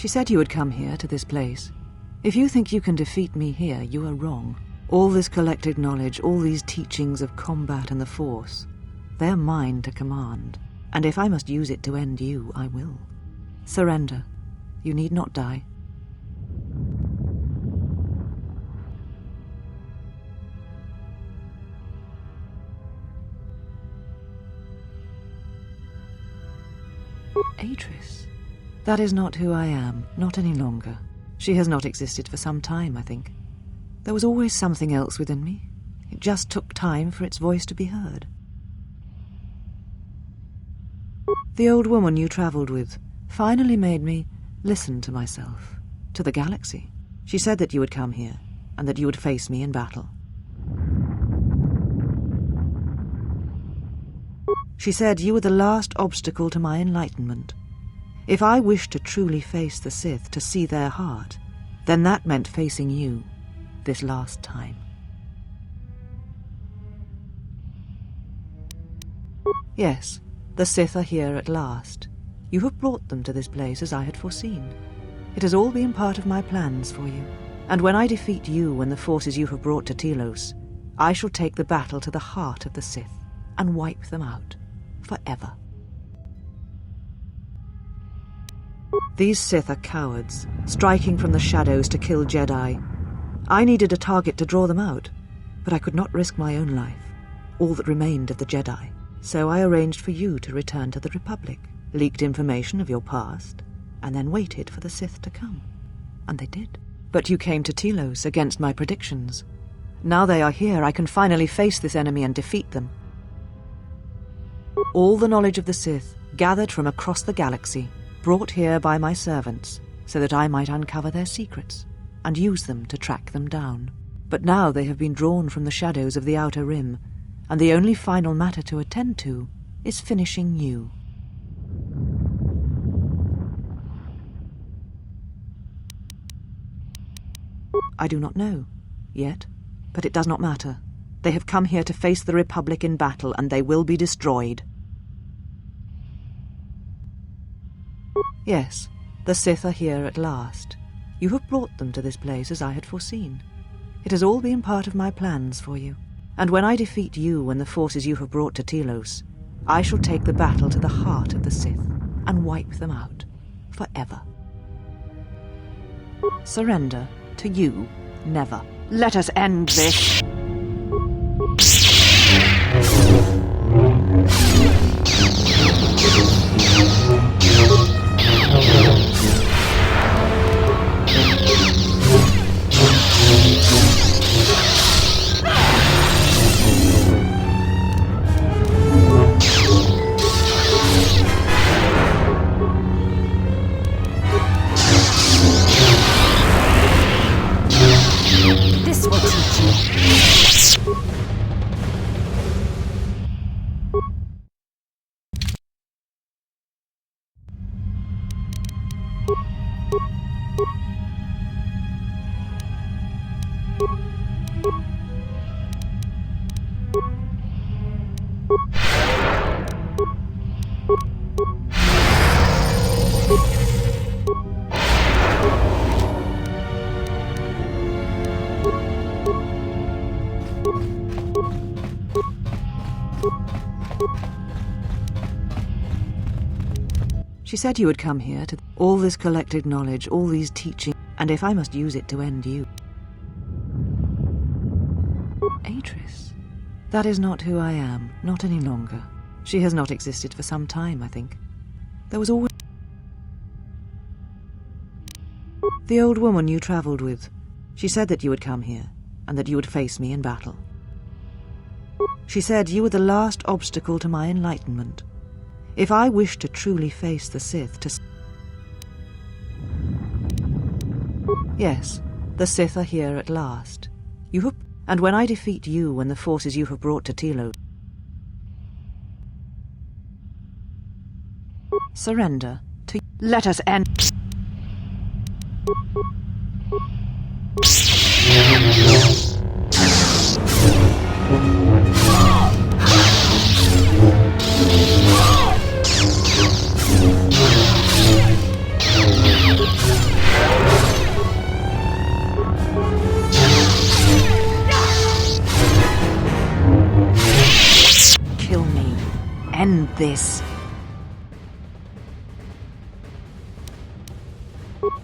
She said you would come here to this place. If you think you can defeat me here, you are wrong. All this collected knowledge, all these teachings of combat and the Force, they are mine to command. And if I must use it to end you, I will. Surrender. You need not die. Atris? That is not who I am, not any longer. She has not existed for some time, I think. There was always something else within me. It just took time for its voice to be heard. The old woman you travelled with finally made me listen to myself, to the galaxy. She said that you would come here, and that you would face me in battle. She said you were the last obstacle to my enlightenment. If I wished to truly face the Sith, to see their heart, then that meant facing you, this last time. Yes, the Sith are here at last. You have brought them to this place as I had foreseen. It has all been part of my plans for you. And when I defeat you and the forces you have brought to Telos, I shall take the battle to the heart of the Sith and wipe them out, forever. These Sith are cowards, striking from the shadows to kill Jedi. I needed a target to draw them out, but I could not risk my own life, all that remained of the Jedi. So I arranged for you to return to the Republic, leaked information of your past, and then waited for the Sith to come. And they did. But you came to Telos against my predictions. Now they are here, I can finally face this enemy and defeat them. All the knowledge of the Sith, gathered from across the galaxy, brought here by my servants, so that I might uncover their secrets, and use them to track them down. But now they have been drawn from the shadows of the Outer Rim, and the only final matter to attend to is finishing you. I do not know, yet, but it does not matter. They have come here to face the Republic in battle, and they will be destroyed. Yes, the Sith are here at last. You have brought them to this place as I had foreseen. It has all been part of my plans for you. And when I defeat you and the forces you have brought to Telos, I shall take the battle to the heart of the Sith and wipe them out, forever. Surrender to you, never. Let us end this. This will teach you. She said you would come here to all this collected knowledge, all these teachings, and if I must use it to end you. Atris? That is not who I am, not any longer. She has not existed for some time, I think. There was always the old woman you travelled with. She said that you would come here, and that you would face me in battle. She said you were the last obstacle to my enlightenment. If I wished to truly face the Sith, Yes, the Sith are here at last. And when I defeat you and the forces you have brought to Telos, surrender to... Let us end... this.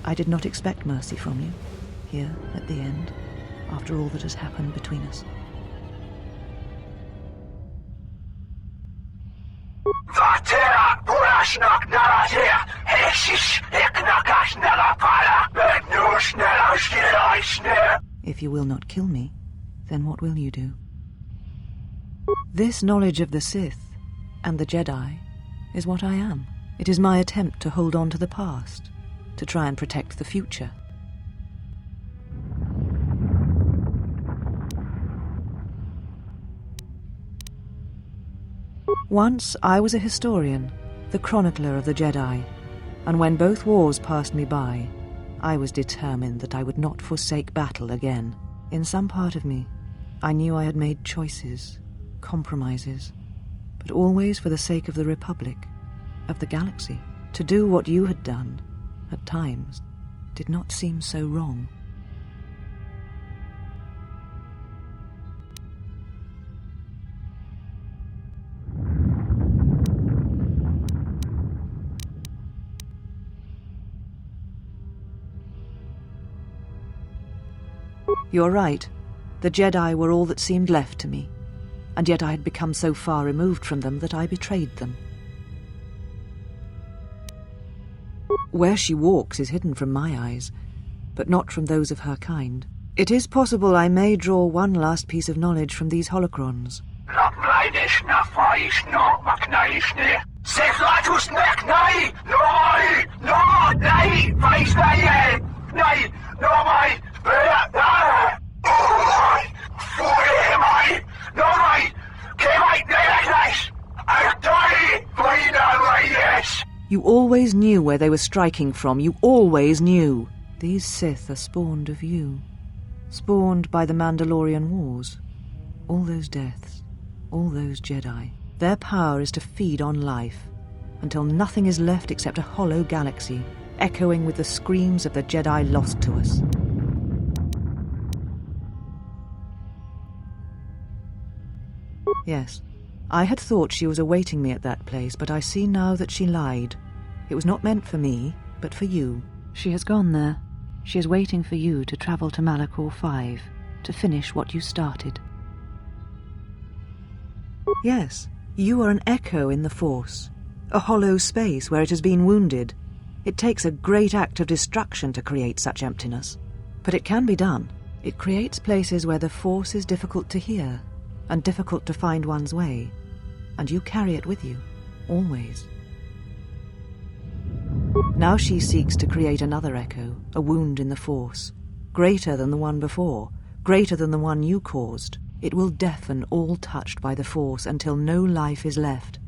I did not expect mercy from you, here at the end, after all that has happened between us. If you will not kill me, then what will you do? This knowledge of the Sith and the Jedi is what I am. It is my attempt to hold on to the past, to try and protect the future. Once I was a historian, the chronicler of the Jedi, and when both wars passed me by, I was determined that I would not forsake battle again. In some part of me, I knew I had made choices, compromises, but always for the sake of the Republic, of the galaxy. To do what you had done, at times, did not seem so wrong. You're right. The Jedi were all that seemed left to me, and yet I had become so far removed from them that I betrayed them. Where she walks is hidden from my eyes, but not from those of her kind. It is possible I may draw one last piece of knowledge from these holocrons. You always knew where they were striking from. You always knew. These Sith are spawned of you. Spawned by the Mandalorian Wars. All those deaths. All those Jedi. Their power is to feed on life, until nothing is left except a hollow galaxy, echoing with the screams of the Jedi lost to us. Yes, I had thought she was awaiting me at that place, but I see now that she lied. It was not meant for me, but for you. She has gone there. She is waiting for you to travel to Malachor 5, to finish what you started. Yes, you are an echo in the Force, a hollow space where it has been wounded. It takes a great act of destruction to create such emptiness, but it can be done. It creates places where the Force is difficult to hear, and difficult to find one's way, and you carry it with you, always. Now she seeks to create another echo, a wound in the Force, greater than the one before, greater than the one you caused. It will deafen all touched by the Force until no life is left.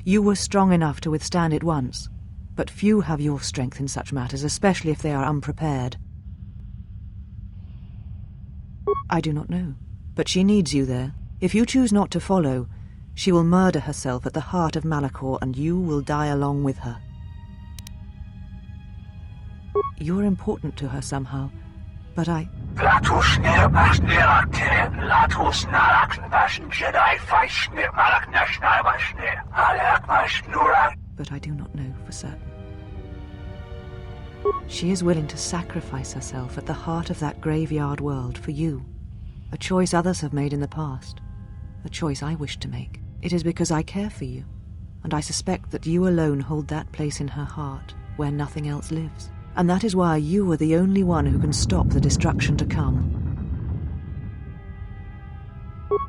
You were strong enough to withstand it once, but few have your strength in such matters, especially if they are unprepared. I do not know, but she needs you there. If you choose not to follow, she will murder herself at the heart of Malachor, and you will die along with her. You're important to her somehow, but I... But I do not know for certain. She is willing to sacrifice herself at the heart of that graveyard world for you. A choice others have made in the past. A choice I wish to make. It is because I care for you, and I suspect that you alone hold that place in her heart where nothing else lives. And that is why you are the only one who can stop the destruction to come.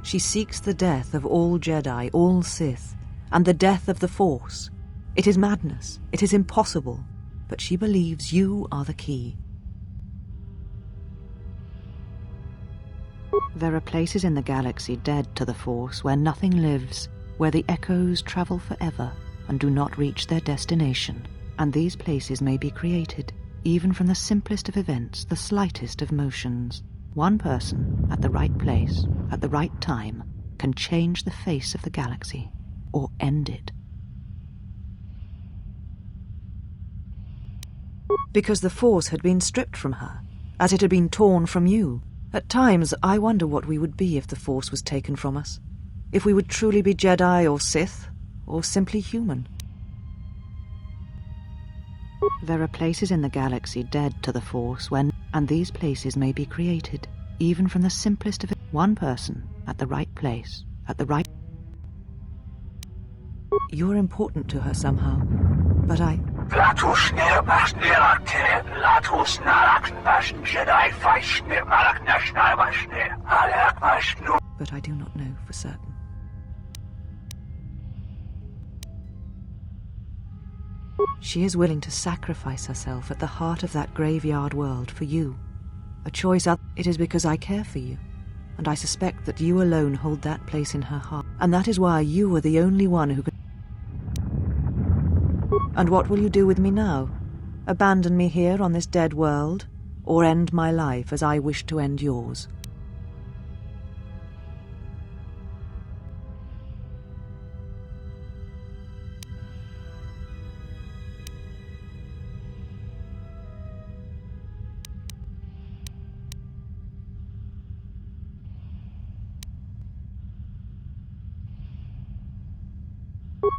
She seeks the death of all Jedi, all Sith, and the death of the Force. It is madness. It is impossible. But she believes you are the key. There are places in the galaxy dead to the Force where nothing lives, where the echoes travel forever and do not reach their destination. And these places may be created, even from the simplest of events, the slightest of motions. One person, at the right place, at the right time, can change the face of the galaxy, or end it. Because the Force had been stripped from her, as it had been torn from you. At times, I wonder what we would be if the Force was taken from us. If we would truly be Jedi or Sith, or simply human. There are places in the galaxy dead to the Force and these places may be created, even from the simplest of one person at the right place, at the right... You're important to her somehow, but I... But I do not know for certain. She is willing to sacrifice herself at the heart of that graveyard world for you. A choice it is because I care for you, and I suspect that you alone hold that place in her heart, and that is why you are the only one who can... And what will you do with me now? Abandon me here on this dead world, or end my life as I wish to end yours?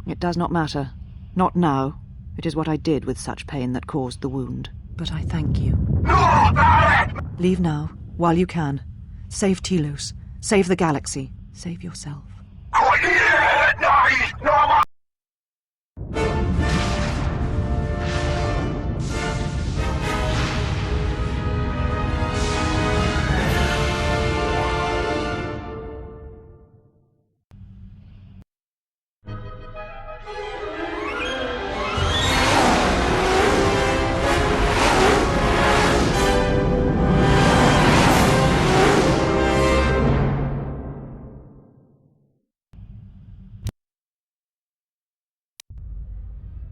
It does not matter. Not now. It is what I did with such pain that caused the wound. But I thank you. Leave now, while you can. Save Telos. Save the galaxy. Save yourself.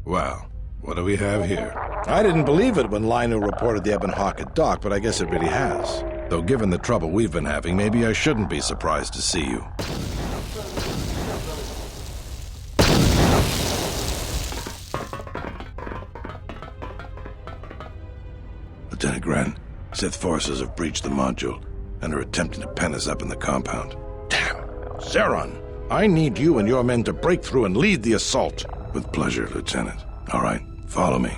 Well, what do we have here? I didn't believe it when Lino reported the Ebon Hawk at dock, but I guess it really has. Though given the trouble we've been having, maybe I shouldn't be surprised to see you. Lieutenant Grant, Sith forces have breached the module and are attempting to pen us up in the compound. Damn! Zeron, I need you and your men to break through and lead the assault. With pleasure, Lieutenant. All right, follow me.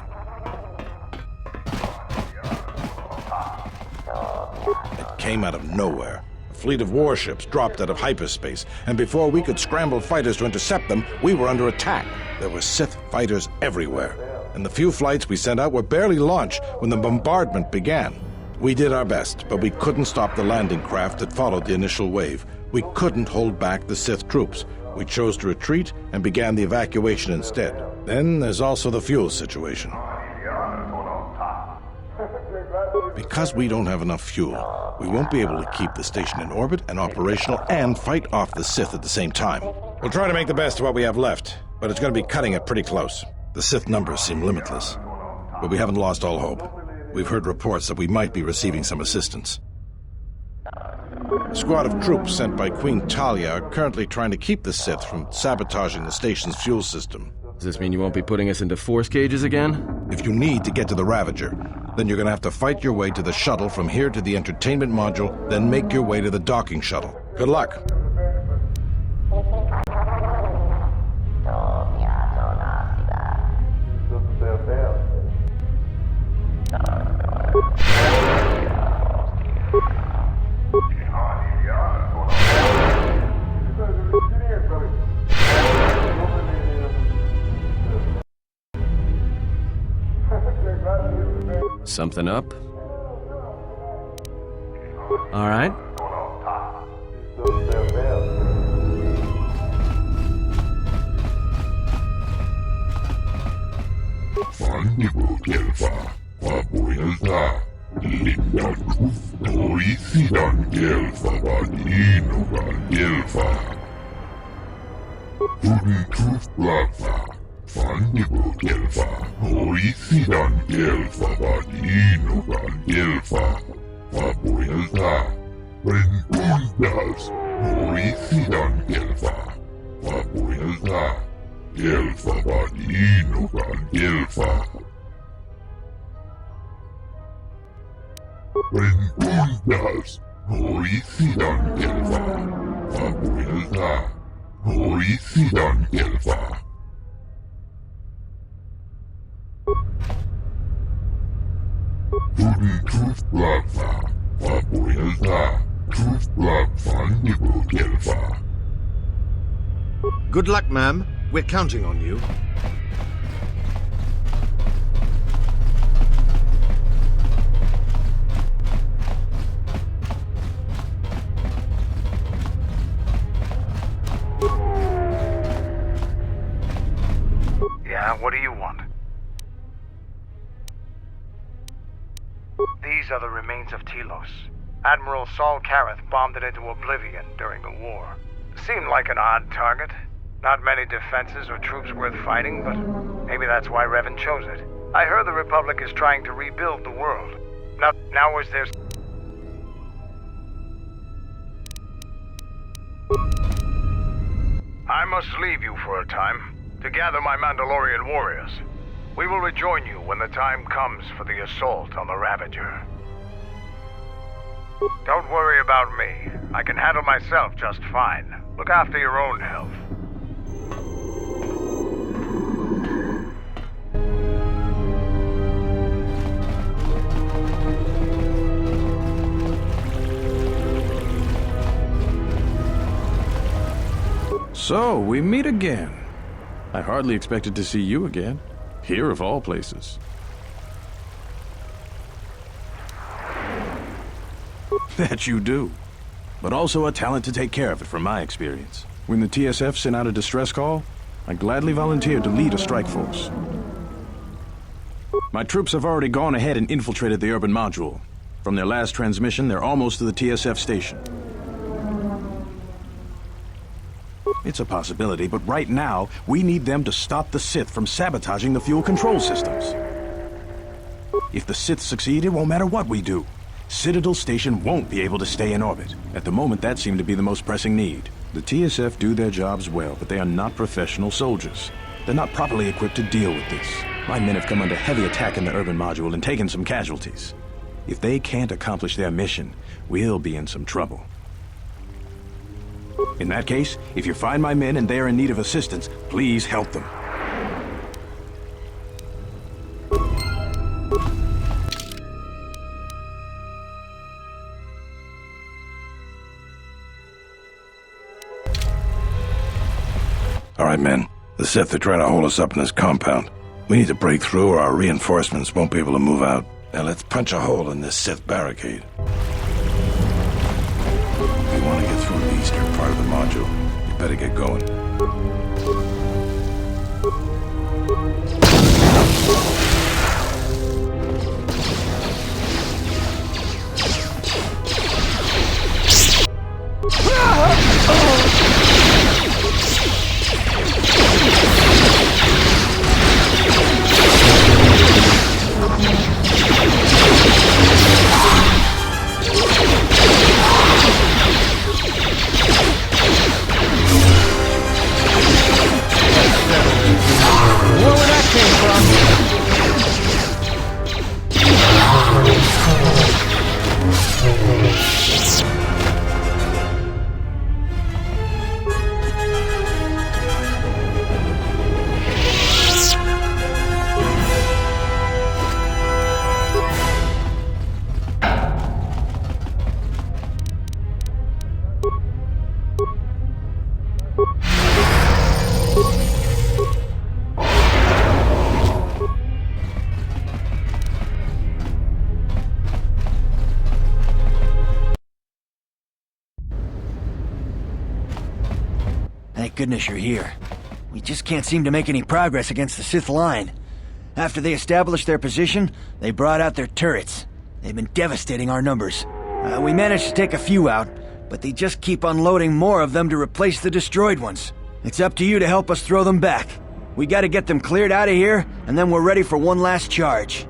It came out of nowhere. A fleet of warships dropped out of hyperspace, and before we could scramble fighters to intercept them, we were under attack. There were Sith fighters everywhere, and the few flights we sent out were barely launched when the bombardment began. We did our best, but we couldn't stop the landing craft that followed the initial wave. We couldn't hold back the Sith troops. We chose to retreat and began the evacuation instead. Then there's also the fuel situation. Because we don't have enough fuel, we won't be able to keep the station in orbit and operational and fight off the Sith at the same time. We'll try to make the best of what we have left, but it's going to be cutting it pretty close. The Sith numbers seem limitless, but we haven't lost all hope. We've heard reports that we might be receiving some assistance. A squad of troops sent by Queen Talia are currently trying to keep the Sith from sabotaging the station's fuel system. Does this mean you won't be putting us into force cages again? If you need to get to the Ravager, then you're going to have to fight your way to the shuttle from here to the entertainment module, then make your way to the docking shuttle. Good luck. Something up? All right. Fandigo Gelfa, Fabuelta, Linda Toisidan Gelfa, Vadino Gelfa, Tudin Truth Blafa. Fandigo Gelfa, Toisidan Gelfa, Vadino Gelfa, Fabuelta, Rentundas, Toisidan Gelfa, Fabuelta, Gelfa, Vadino Gelfa, Rentundas, Toisidan Gelfa, Fabuelta, Toisidan Gelfa, Uden truflava, fabuelta, truflava nibu delva. Good luck, ma'am. We're counting on you. Yeah, what do you want? These are the remains of Telos. Admiral Saul Kareth bombed it into oblivion during the war. Seemed like an odd target. Not many defenses or troops worth fighting, but maybe that's why Revan chose it. I heard the Republic is trying to rebuild the world. Now is there... I must leave you for a time to gather my Mandalorian warriors. We will rejoin you when the time comes for the assault on the Ravager. Don't worry about me. I can handle myself just fine. Look after your own health. So, we meet again. I hardly expected to see you again. Here of all places. That you do. But also a talent to take care of it from my experience. When the TSF sent out a distress call, I gladly volunteered to lead a strike force. My troops have already gone ahead and infiltrated the urban module. From their last transmission, they're almost to the TSF station. It's a possibility, but right now, we need them to stop the Sith from sabotaging the fuel control systems. If the Sith succeed, it won't matter what we do. Citadel Station won't be able to stay in orbit. At the moment, that seemed to be the most pressing need. The TSF do their jobs well, but they are not professional soldiers. They're not properly equipped to deal with this. My men have come under heavy attack in the urban module and taken some casualties. If they can't accomplish their mission, we'll be in some trouble. In that case, if you find my men and they are in need of assistance, please help them. All right, men. The Sith are trying to hold us up in this compound. We need to break through or our reinforcements won't be able to move out. Now let's punch a hole in this Sith barricade. If you want to get through the eastern part of the module, you better get going. Thank goodness you're here. We just can't seem to make any progress against the Sith line. After they established their position, they brought out their turrets. They've been devastating our numbers. We managed to take a few out, but they just keep unloading more of them to replace the destroyed ones. It's up to you to help us throw them back. We gotta get them cleared out of here, and then we're ready for one last charge.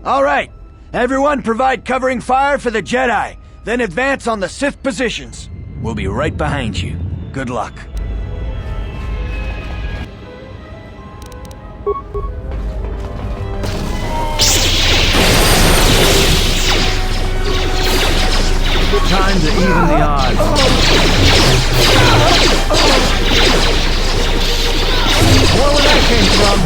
All right! Everyone provide covering fire for the Jedi, then advance on the Sith positions. We'll be right behind you. Good luck. Time to even the odds. More where that came from.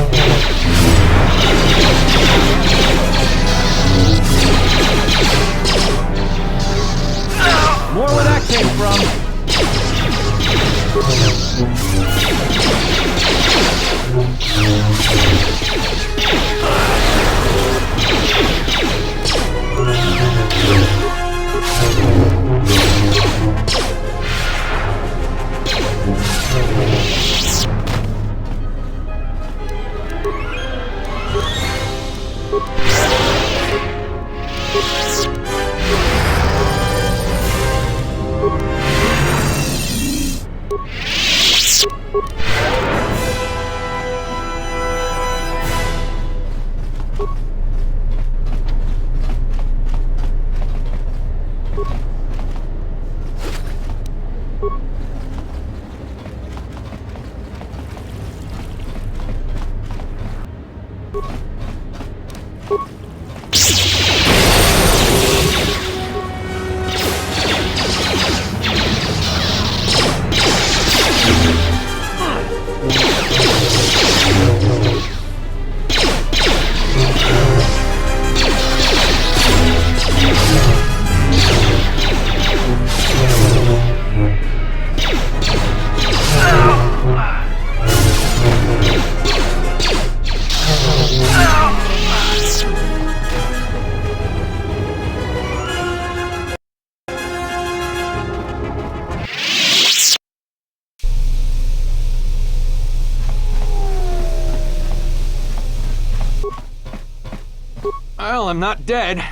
More where that came from. Well, I'm not dead.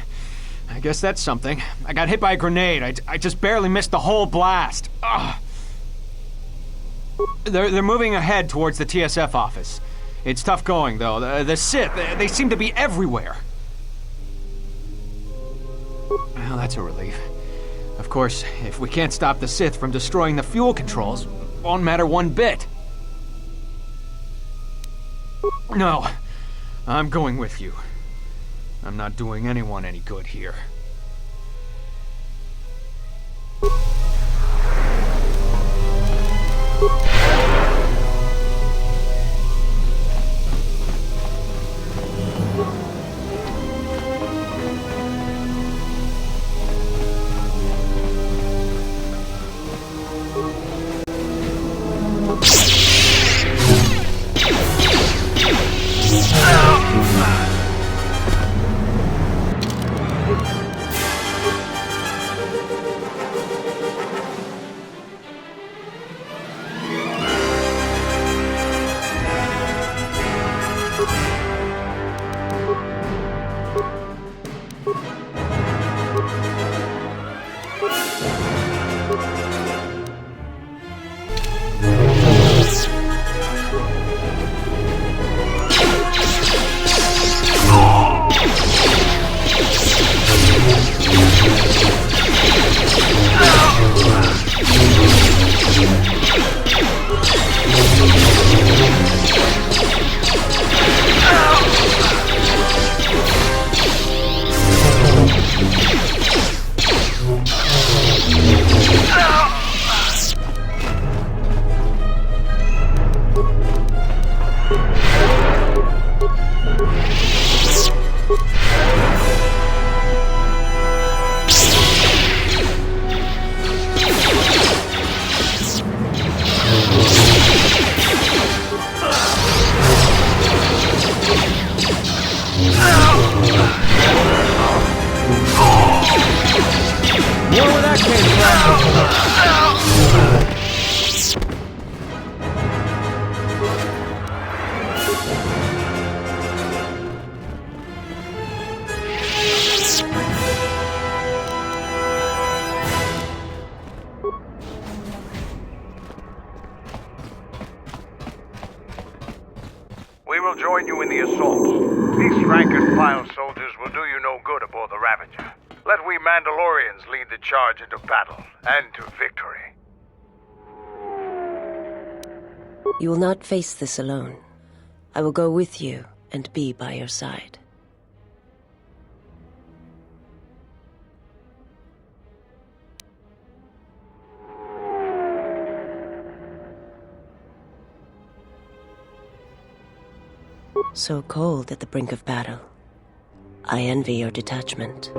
I guess that's something. I got hit by a grenade. I just barely missed the whole blast. Ugh. They're moving ahead towards the TSF office. It's tough going, though. The Sith, they seem to be everywhere. Well, that's a relief. Of course, if we can't stop the Sith from destroying the fuel controls, it won't matter one bit. No, I'm going with you. I'm not doing anyone any good here. We will join you in the assault. These rank-and-file soldiers will do you no good aboard the Ravager. Let we Mandalorians lead the charge into battle and to victory. You will not face this alone. I will go with you and be by your side. So cold at the brink of battle. I envy your detachment.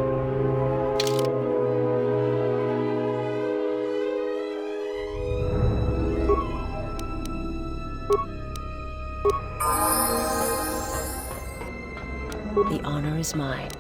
The honor is mine.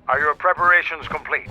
Are your preparations complete?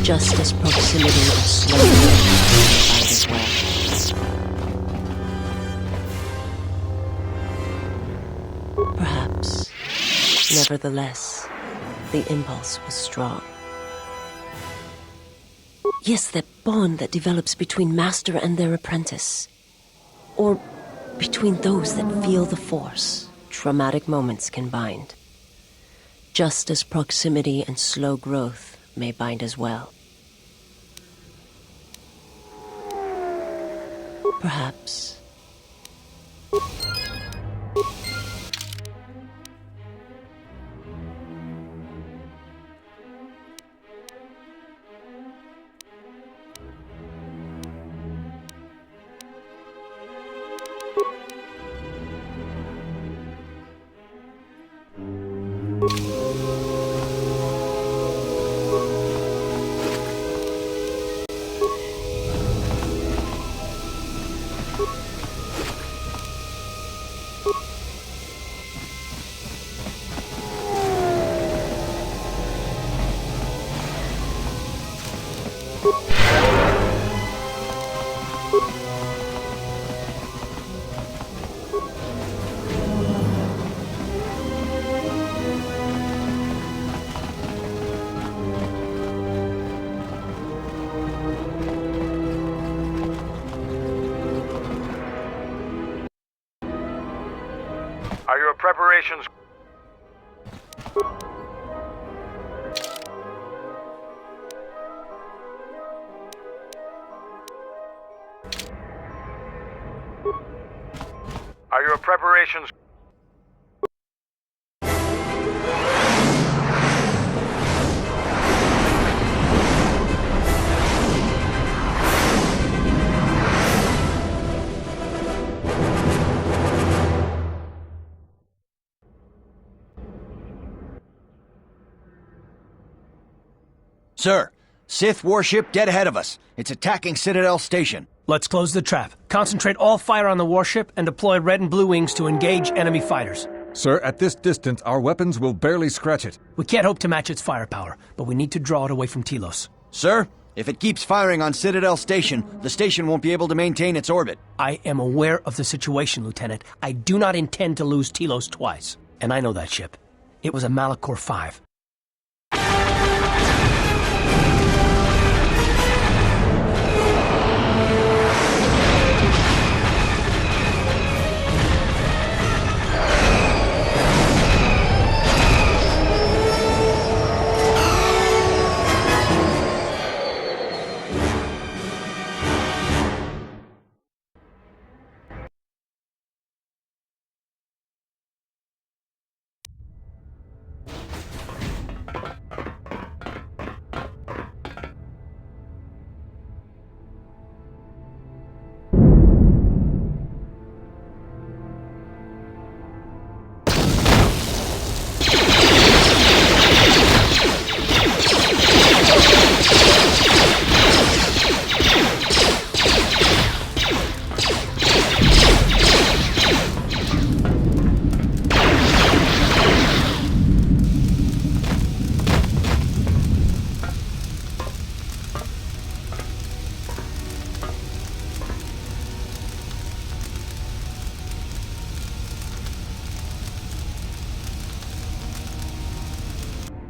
Justice, proximity, and slow as well. Perhaps, nevertheless, the impulse was strong. Yes, that bond that develops between master and their apprentice. Or between those that feel the force. Traumatic moments can bind. Just as proximity and slow growth may bind as well. Perhaps. Are your preparations... Are your preparations... Sir, Sith warship dead ahead of us. It's attacking Citadel Station. Let's close the trap. Concentrate all fire on the warship and deploy red and blue wings to engage enemy fighters. Sir, at this distance, our weapons will barely scratch it. We can't hope to match its firepower, but we need to draw it away from Telos. Sir, if it keeps firing on Citadel Station, the station won't be able to maintain its orbit. I am aware of the situation, Lieutenant. I do not intend to lose Telos twice. And I know that ship. It was a Malachor 5.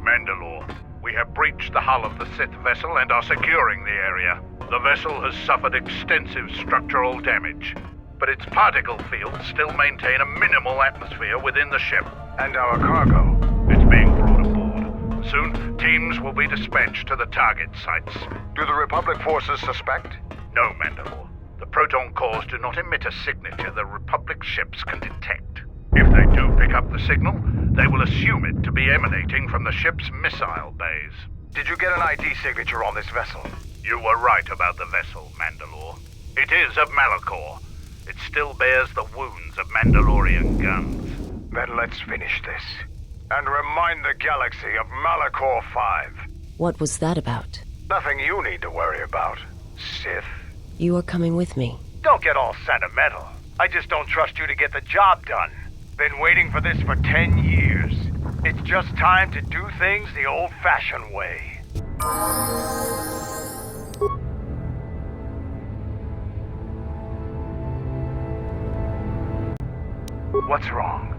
Mandalore, we have breached the hull of the Sith vessel and are securing the area. The vessel has suffered extensive structural damage, but its particle fields still maintain a minimal atmosphere within the ship. And our cargo? It's being brought aboard. Soon, teams will be dispatched to the target sites. Do the Republic forces suspect? No, Mandalore. The proton cores do not emit a signature the Republic ships can detect. If they do pick up the signal, they will assume it to be emanating from the ship's missile bays. Did you get an ID signature on this vessel? You were right about the vessel, Mandalore. It is of Malachor. It still bears the wounds of Mandalorian guns. Then let's finish this. And remind the galaxy of Malachor 5. What was that about? Nothing you need to worry about, Sith. You are coming with me. Don't get all sentimental. I just don't trust you to get the job done. Been waiting for this for 10 years. It's just time to do things the old-fashioned way. What's wrong?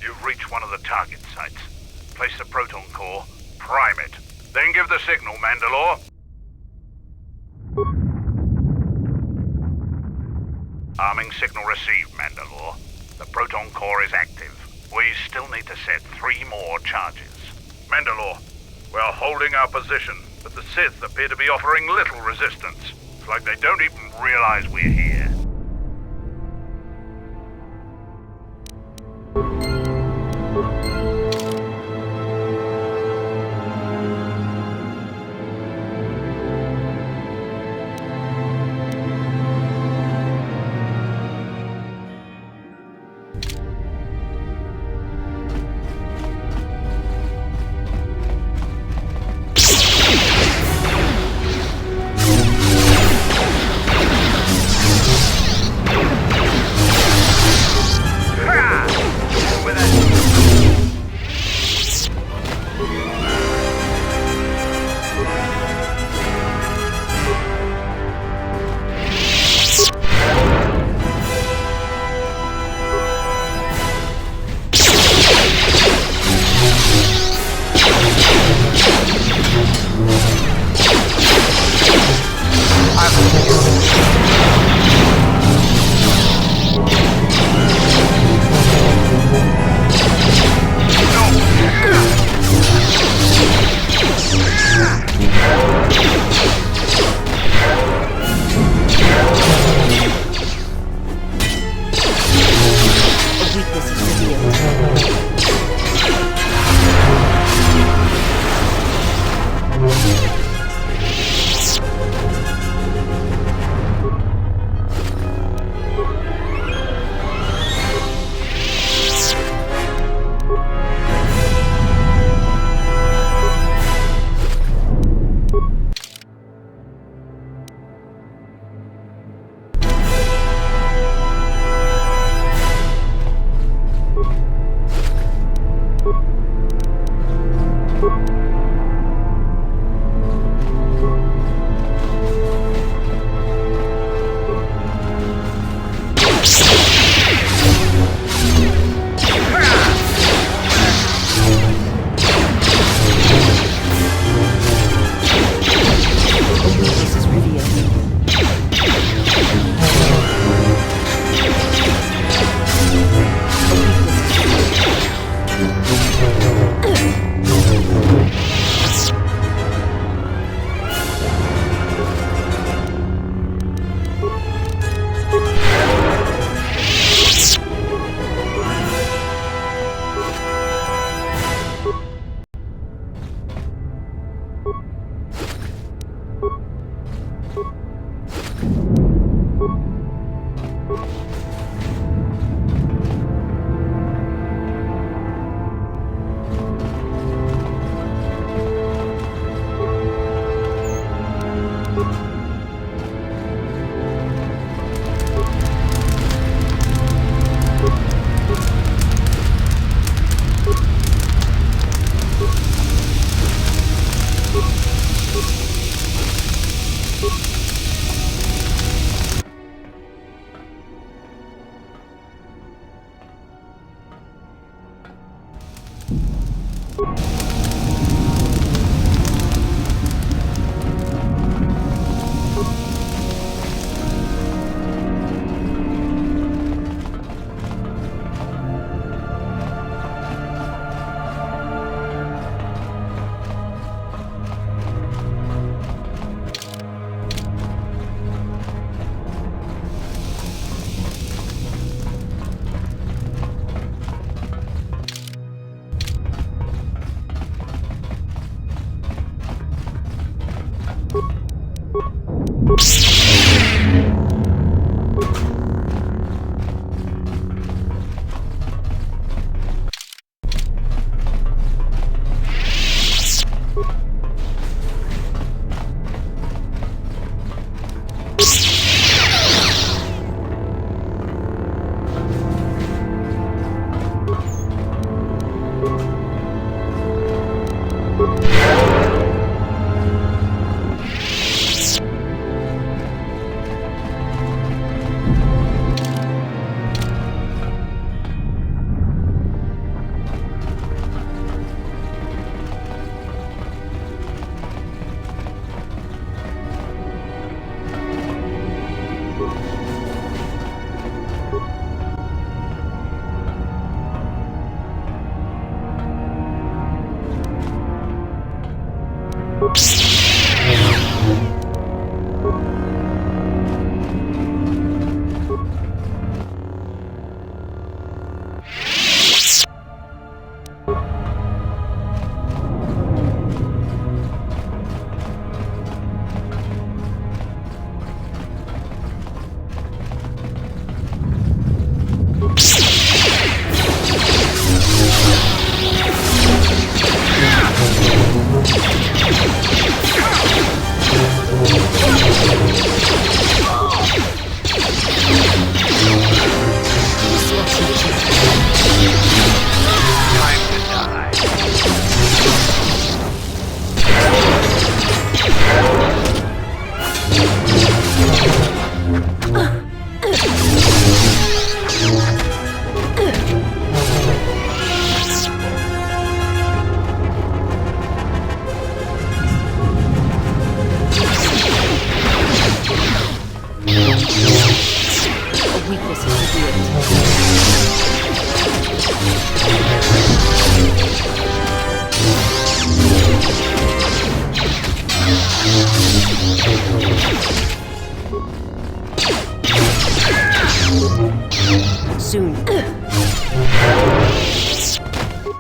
You've reached one of the target sites. Place the proton core, prime it, then give the signal, Mandalore. Arming signal received, Mandalore. The proton core is active. We still need to set 3 more charges. Mandalore, we are holding our position, but the Sith appear to be offering little resistance. It's like they don't even realize we're here.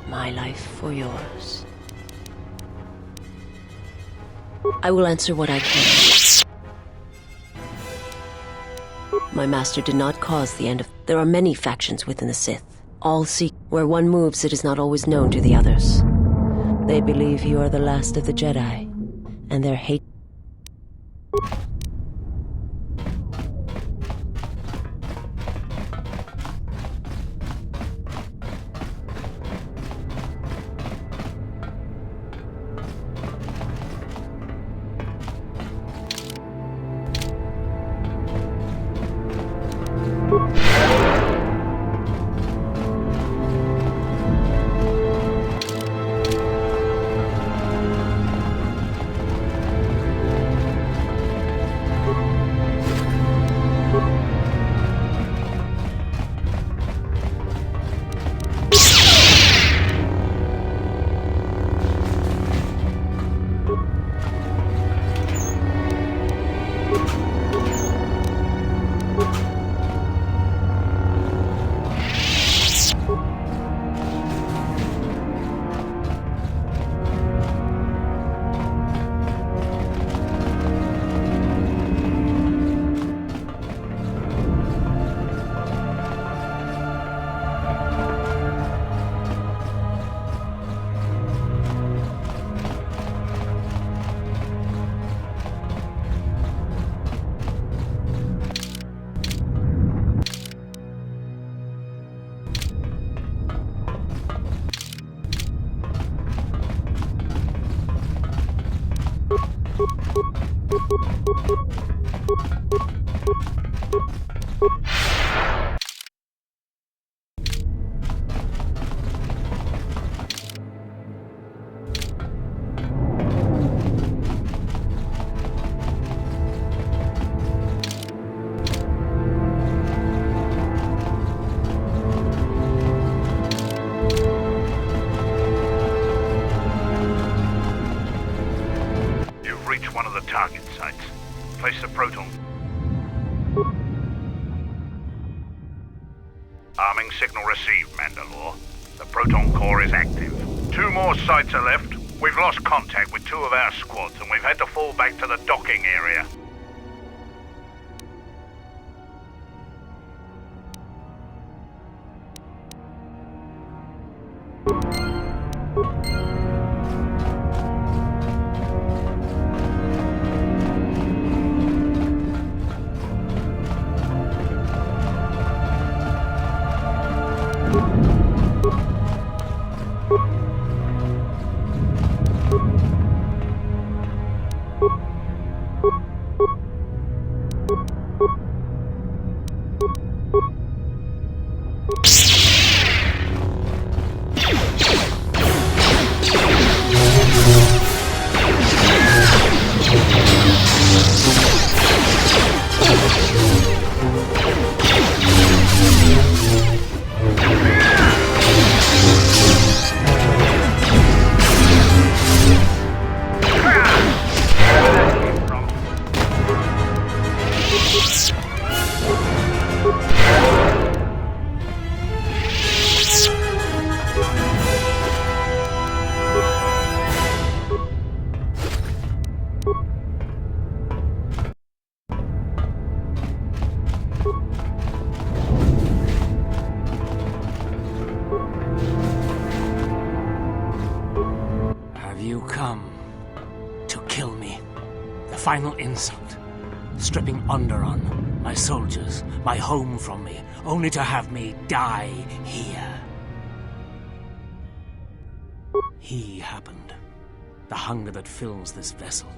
My life for yours. I will answer what I can. My master did not cause the end of... There are many factions within the Sith. All seek... Where one moves, it is not always known to the others. They believe you are the last of the Jedi, and their hate... One of the target sites. Place the proton. Arming signal received, Mandalore. The proton core is active. 2 more sites are left. We've lost contact with 2 of our squads, and we've had to fall back to the docking area. Final insult. Stripping Onderon, my soldiers, my home from me, only to have me die here. He happened. The hunger that fills this vessel.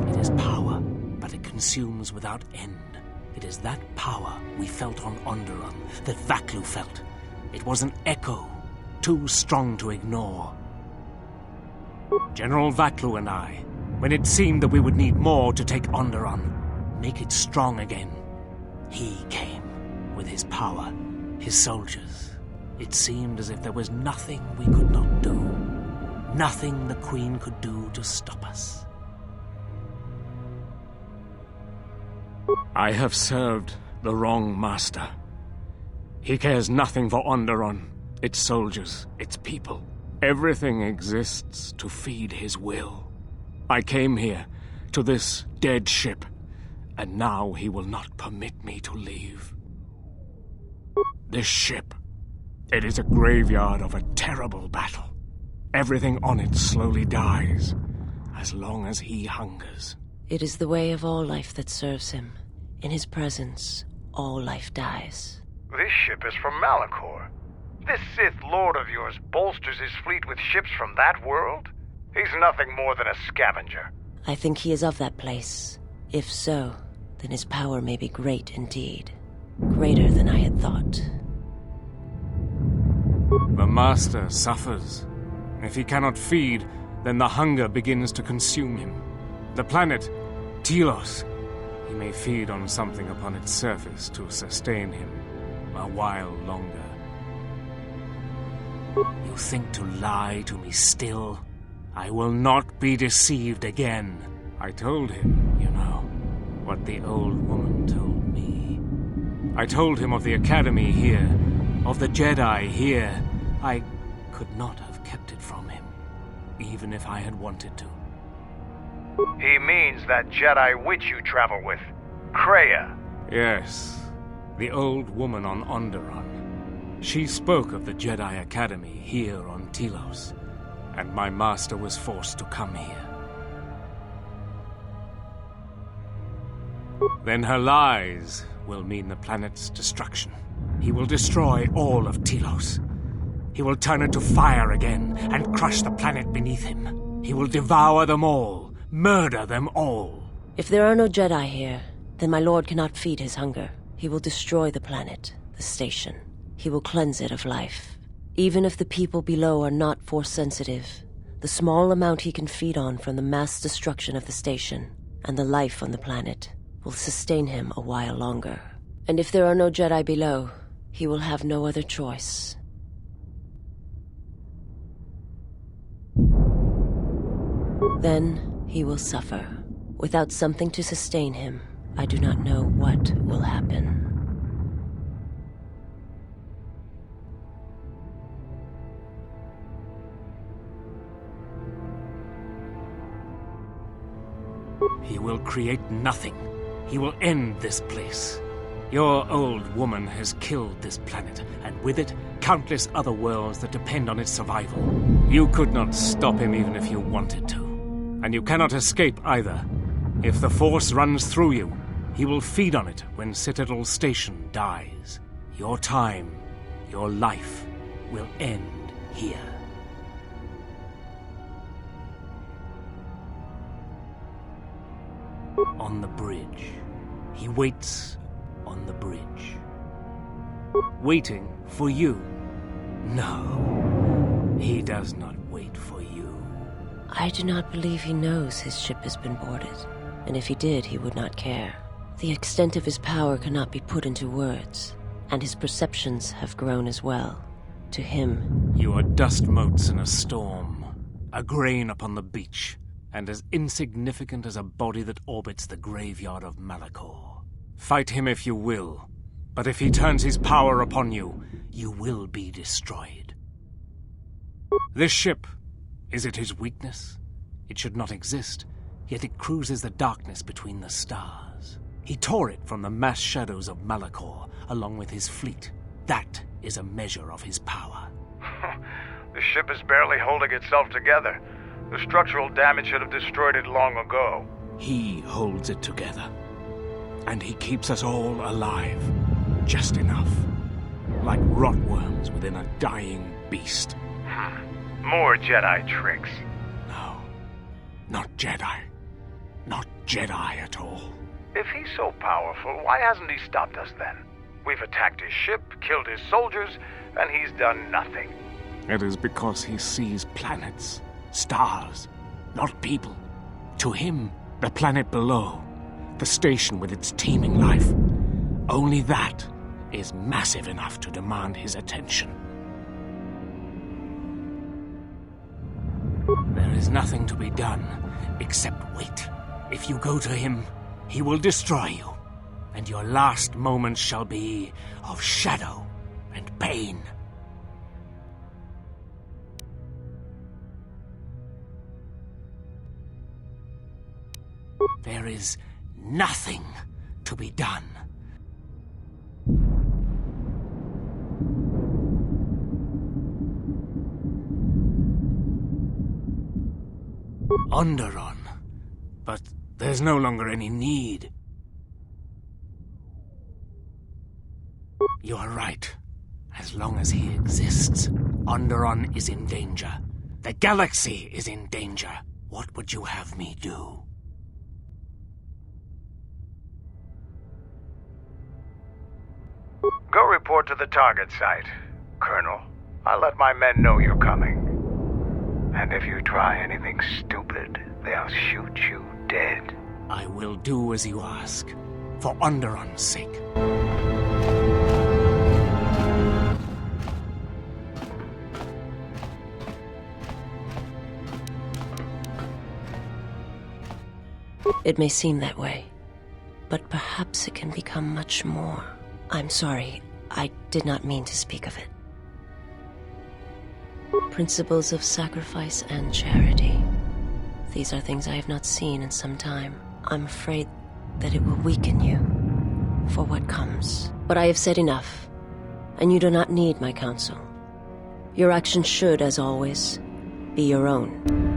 It is power, but it consumes without end. It is that power we felt on Onderon, that Vaklu felt. It was an echo, too strong to ignore. General Vaklu and I, when it seemed that we would need more to take Onderon, make it strong again, he came with his power, his soldiers. It seemed as if there was nothing we could not do, nothing the Queen could do to stop us. I have served the wrong master. He cares nothing for Onderon, its soldiers, its people. Everything exists to feed his will. I came here, to this dead ship, and now he will not permit me to leave. This ship, it is a graveyard of a terrible battle. Everything on it slowly dies, as long as he hungers. It is the way of all life that serves him. In his presence, all life dies. This ship is from Malachor. This Sith Lord of yours bolsters his fleet with ships from that world? He's nothing more than a scavenger. I think he is of that place. If so, then his power may be great indeed. Greater than I had thought. The Master suffers. If he cannot feed, then the hunger begins to consume him. The planet, Telos, he may feed on something upon its surface to sustain him a while longer. You think to lie to me still? I will not be deceived again. I told him, you know, what the old woman told me. I told him of the Academy here, of the Jedi here. I could not have kept it from him, even if I had wanted to. He means that Jedi witch you travel with, Kreia. Yes, the old woman on Onderon. She spoke of the Jedi Academy here on Telos, and my master was forced to come here. Then her lies will mean the planet's destruction. He will destroy all of Telos. He will turn it to fire again and crush the planet beneath him. He will devour them all, murder them all. If there are no Jedi here, then my lord cannot feed his hunger. He will destroy the planet, the station. He will cleanse it of life. Even if the people below are not Force-sensitive, the small amount he can feed on from the mass destruction of the station and the life on the planet will sustain him a while longer. And if there are no Jedi below, he will have no other choice. Then he will suffer. Without something to sustain him, I do not know what will happen. He will create nothing. He will end this place. Your old woman has killed this planet, and with it, countless other worlds that depend on its survival. You could not stop him even if you wanted to. And you cannot escape either. If the Force runs through you, he will feed on it when Citadel Station dies. Your time, your life, will end here. On the bridge. He waits on the bridge. Waiting for you. No, he does not wait for you. I do not believe he knows his ship has been boarded, and if he did, he would not care. The extent of his power cannot be put into words, and his perceptions have grown as well. To him, you are dust motes in a storm, a grain upon the beach, and as insignificant as a body that orbits the graveyard of Malachor. Fight him if you will, but if he turns his power upon you, you will be destroyed. This ship, is it his weakness? It should not exist, yet it cruises the darkness between the stars. He tore it from the mass shadows of Malachor, along with his fleet. That is a measure of his power. The ship is barely holding itself together. The structural damage should have destroyed it long ago. He holds it together. And he keeps us all alive. Just enough. Like rotworms within a dying beast. More Jedi tricks. No. Not Jedi. Not Jedi at all. If he's so powerful, why hasn't he stopped us then? We've attacked his ship, killed his soldiers, and he's done nothing. It is because he sees planets, stars, not people. To him, the planet below, the station with its teeming life, only that is massive enough to demand his attention. There is nothing to be done except wait. If you go to him, he will destroy you, and your last moments shall be of shadow and pain. There is nothing to be done. Onderon. But there's no longer any need. You are right. As long as he exists, Onderon is in danger. The galaxy is in danger. What would you have me do? Go report to the target site, Colonel. I'll let my men know you're coming. And if you try anything stupid, they'll shoot you dead. I will do as you ask, for Onderon's sake. It may seem that way, but perhaps it can become much more. I'm sorry, I did not mean to speak of it. Principles of sacrifice and charity. These are things I have not seen in some time. I'm afraid that it will weaken you for what comes. But I have said enough, and you do not need my counsel. Your actions should, as always, be your own.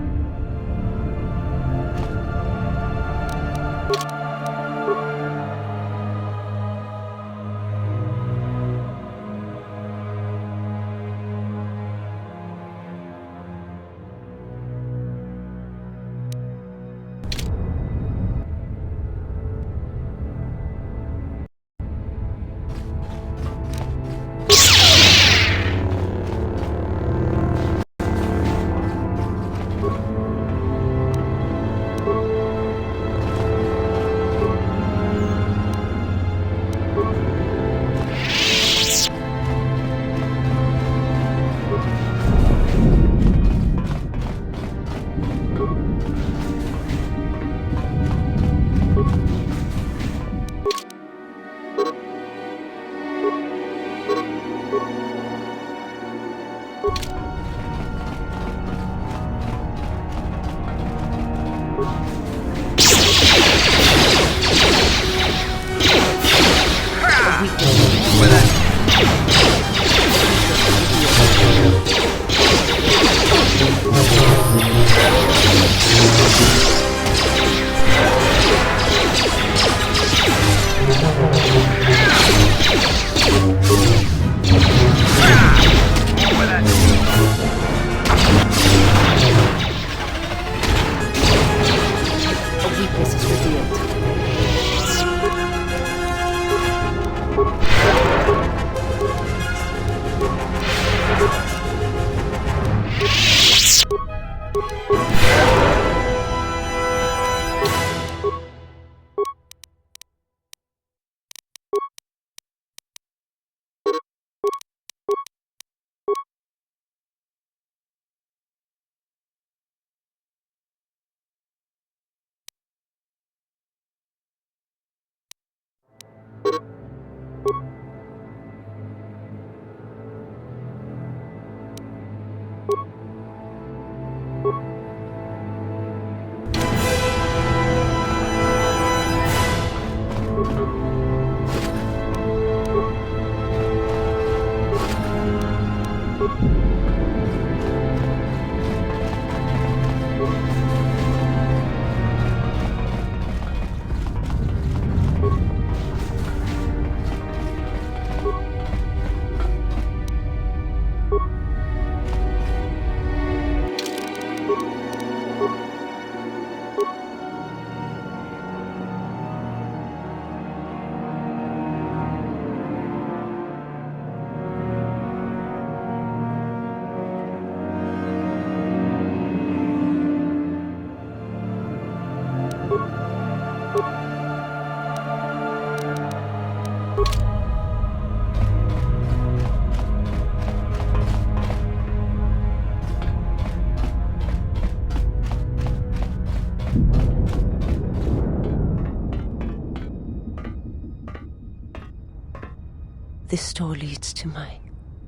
This door leads to my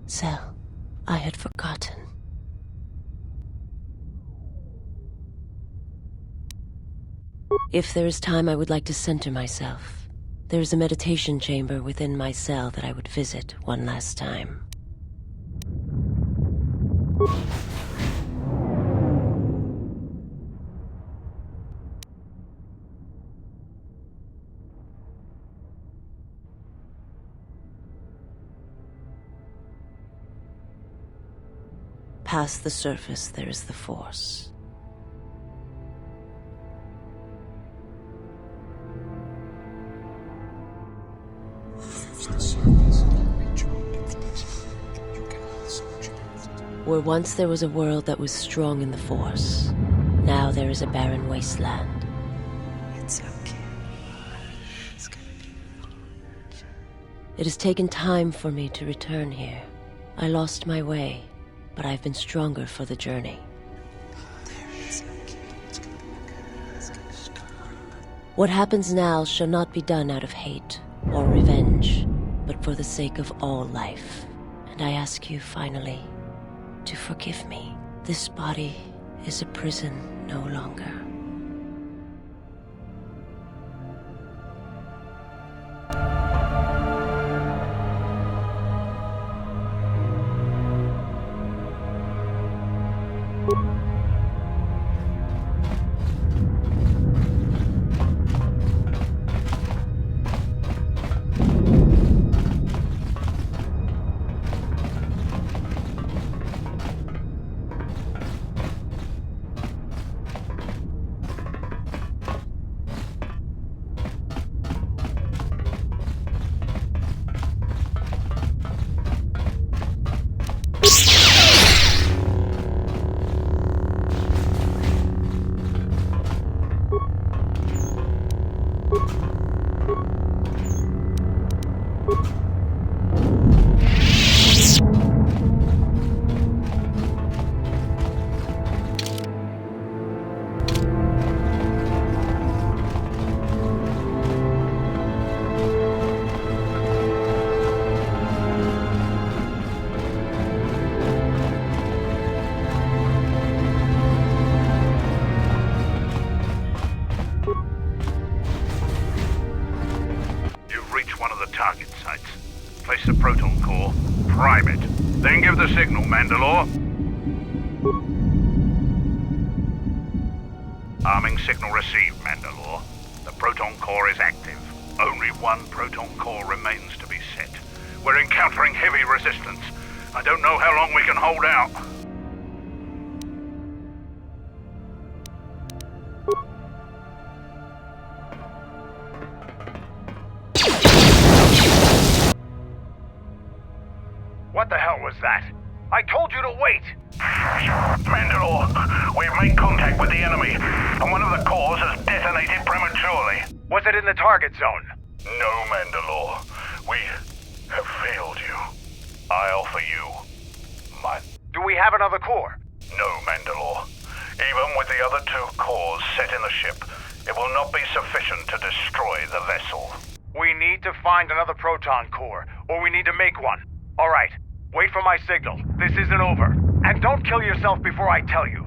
Cell, I had forgotten. If there is time, I would like to center myself. There is a meditation chamber within my cell that I would visit one last time. Past the surface, there is the Force. Where once there was a world that was strong in the Force, now there is a barren wasteland. It's okay. It's gonna be It has taken time for me to return here. I lost my way, but I've been stronger for the journey. What happens now shall not be done out of hate or revenge, but for the sake of all life. And I ask you finally to forgive me. This body is a prison no longer. target sites. Place the proton core, prime it, then give the signal, Mandalore. Arming signal received, Mandalore. The proton core is active. Only one proton core remains to be set. We're encountering heavy resistance. I don't know how long we can hold out. What the hell was that? I told you to wait! Mandalore, we've made contact with the enemy, and one of the cores has detonated prematurely. Was it in the target zone? No, Mandalore. We have failed you. I offer you my... Do we have another core? No, Mandalore. Even with the other two cores set in the ship, it will not be sufficient to destroy the vessel. We need to find another proton core, or we need to make one. All right. Wait for my signal. This isn't over. And don't kill yourself before I tell you.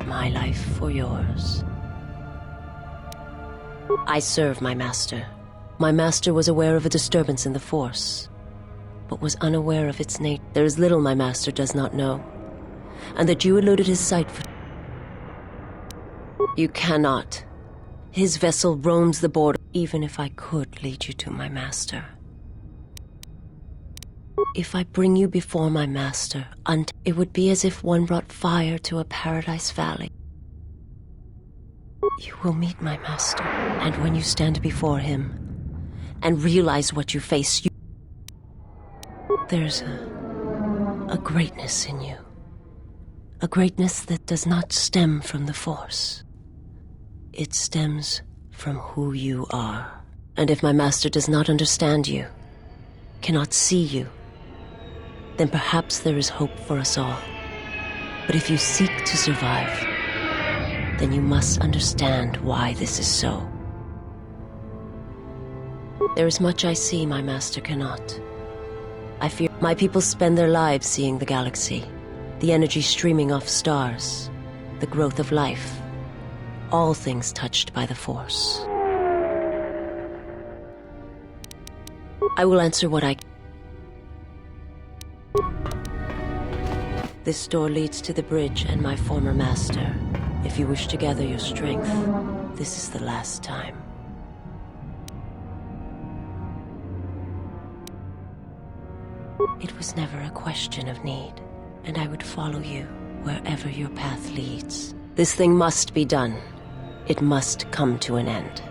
My life for yours. I serve my master. My master was aware of a disturbance in the Force, but was unaware of its nature. There is little my master does not know, and that you eluded his sight for... You cannot. His vessel roams the border. Even if I could lead you to my master. If I bring you before my master, it would be as if one brought fire to a paradise valley. You will meet my master, and when you stand before him and realize what you face, there's a greatness in you. A greatness that does not stem from the Force. It stems from who you are. And if my master does not understand you, cannot see you, then perhaps there is hope for us all. But if you seek to survive, then you must understand why this is so. There is much I see my master cannot. I fear my people spend their lives seeing the galaxy, the energy streaming off stars, the growth of life, all things touched by the Force. I will answer what I can. This door leads to the bridge and my former master. If you wish to gather your strength, this is the last time. It was never a question of need, and I would follow you wherever your path leads. This thing must be done. It must come to an end.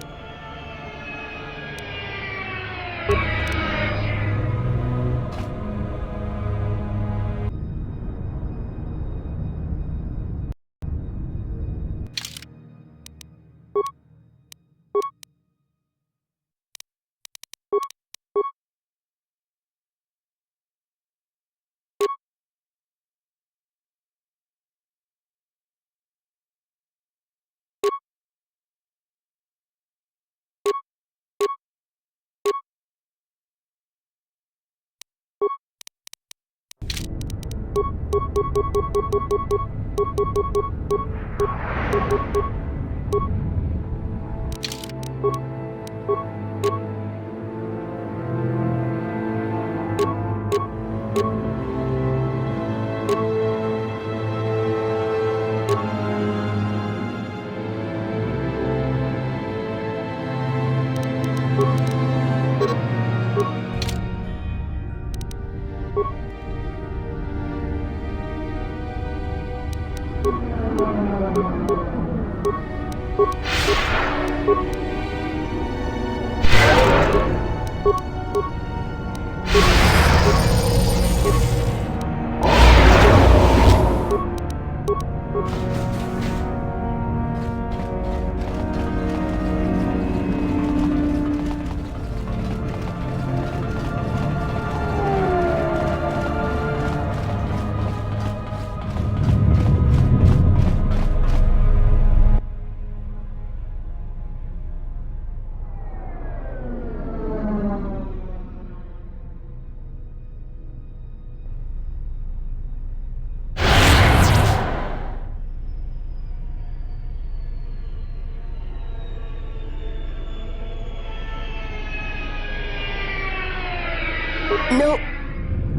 No,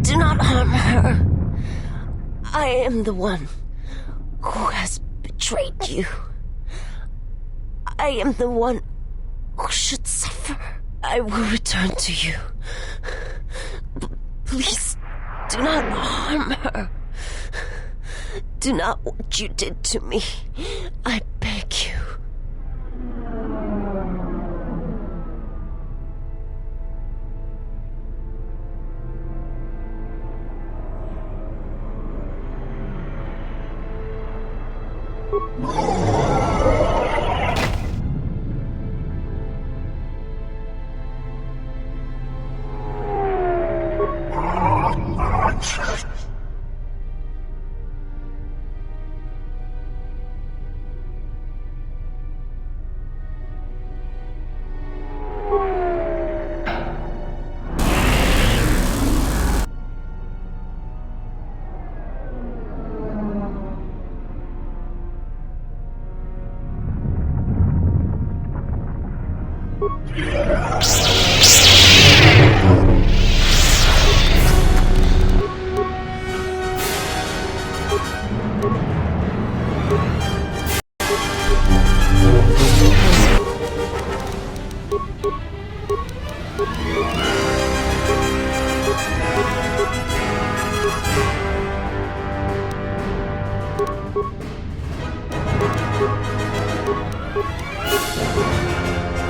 do not harm her. I am the one who has betrayed you. I am the one who should suffer. I will return to you. Please, do not harm her. Do not what you did to me. I beg you.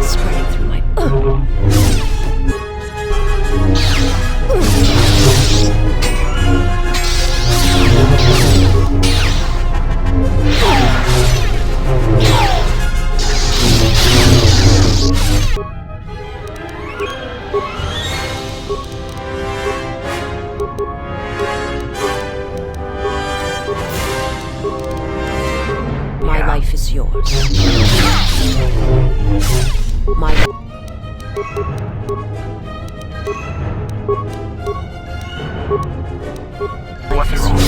Spreading through my... My life is yours. My life is yours.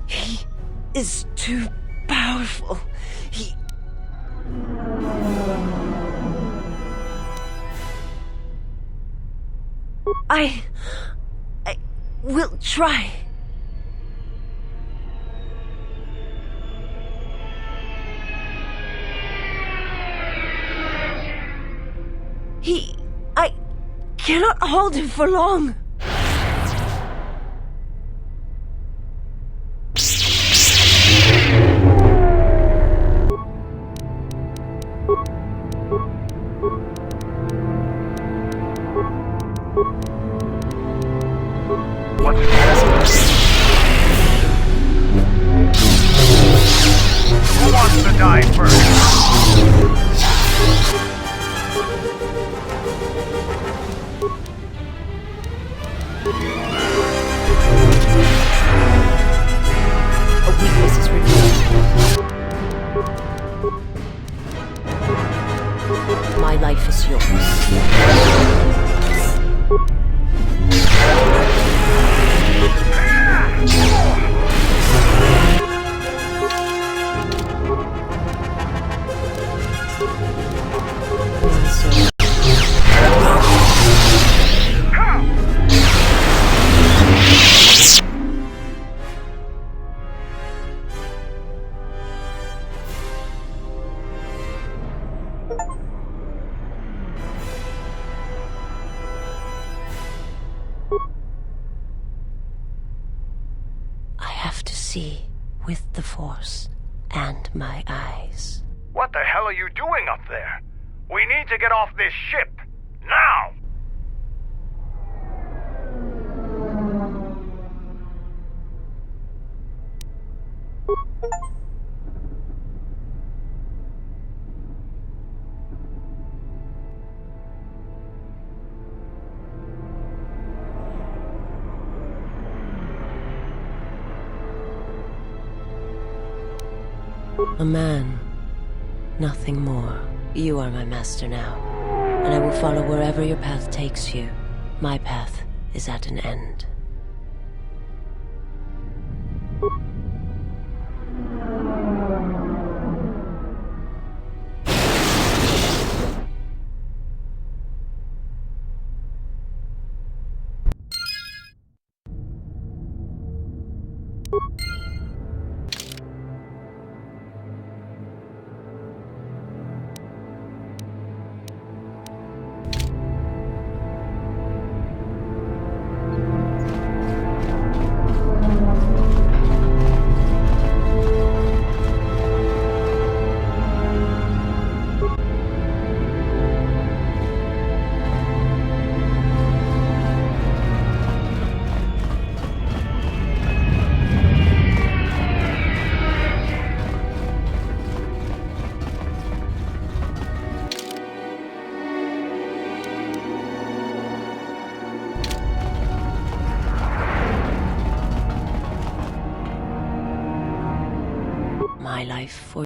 He is too powerful. He I will try. I cannot hold him for long. Who wants to die first? A weakness is revealed. My life is yours. I have to see with the Force and my eyes. What the hell are you doing up there? We need to get off this ship. Now! A man, nothing more. You are my master now, and I will follow wherever your path takes you. My path is at an end. My life for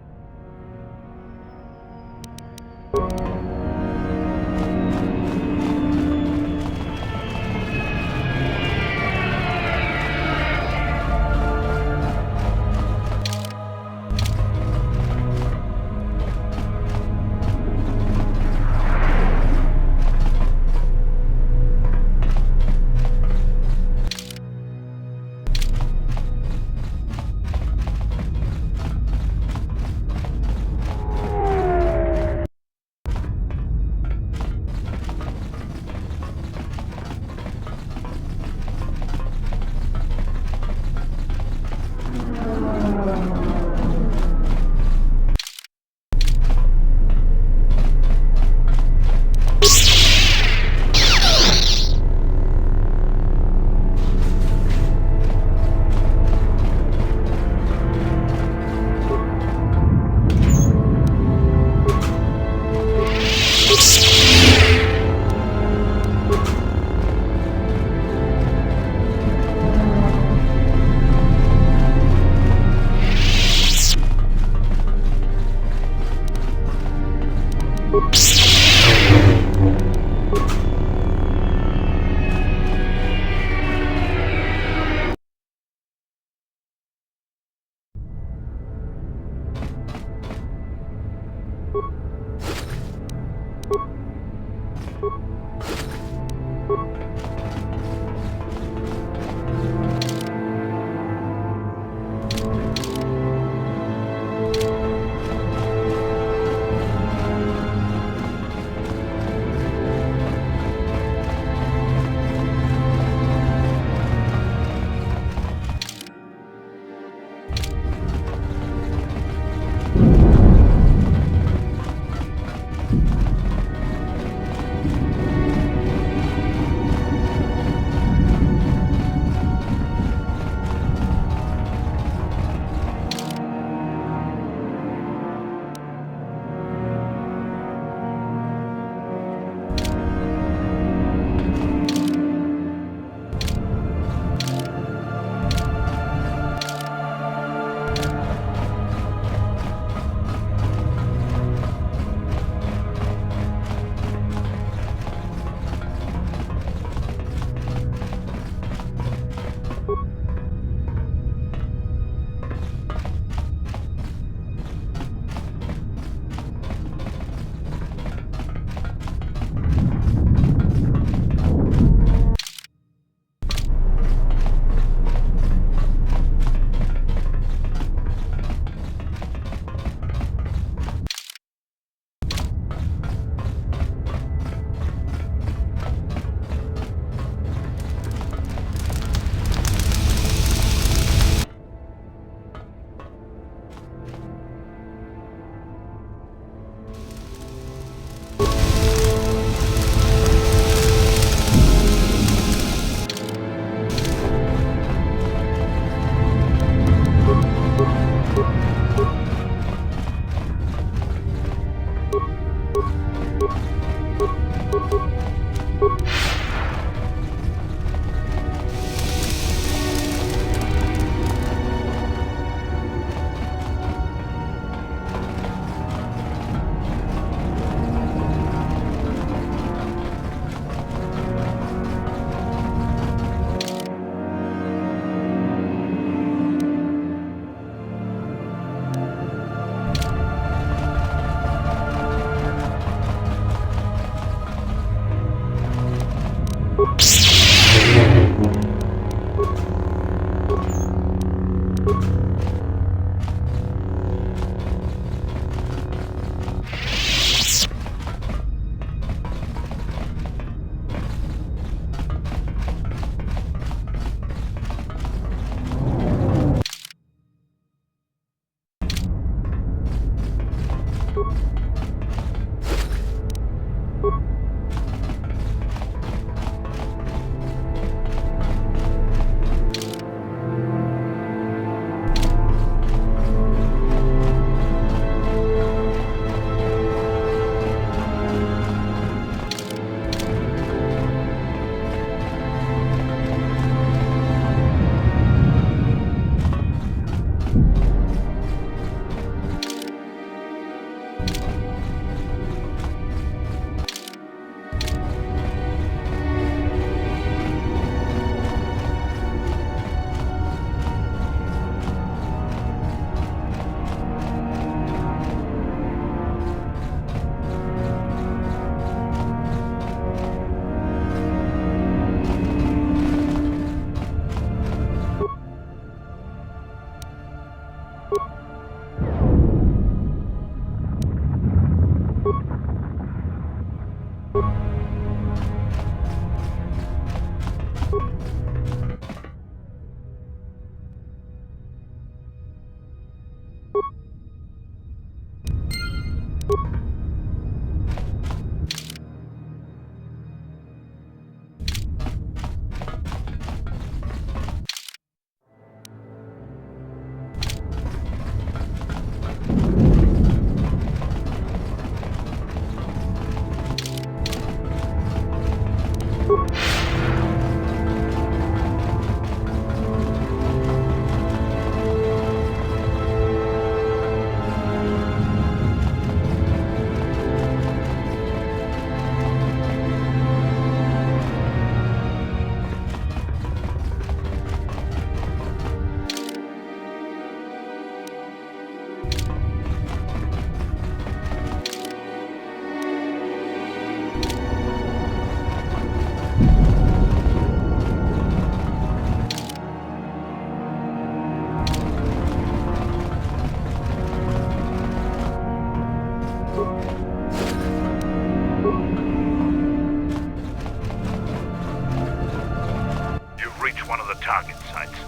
sights.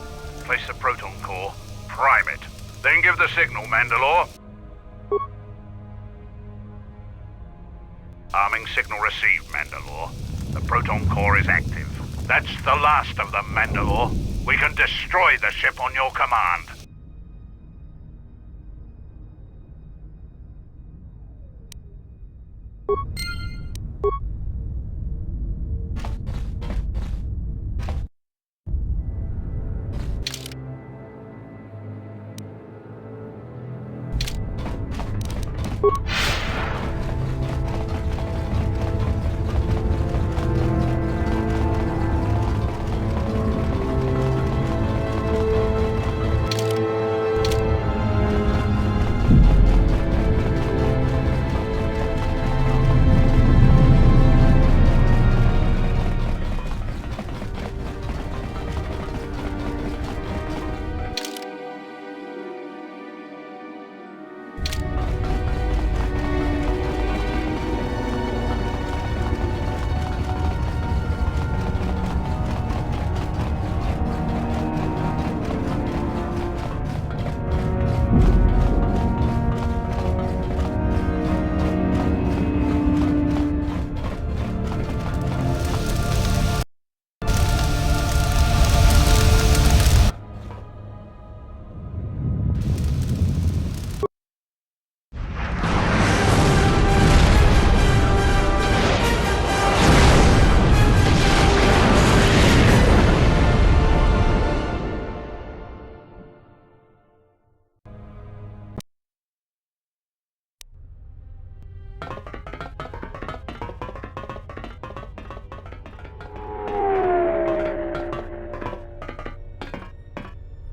Place the proton core, prime it. Then give the signal, Mandalore. Arming signal received, Mandalore. The proton core is active. That's the last of them, Mandalore. We can destroy the ship on your command.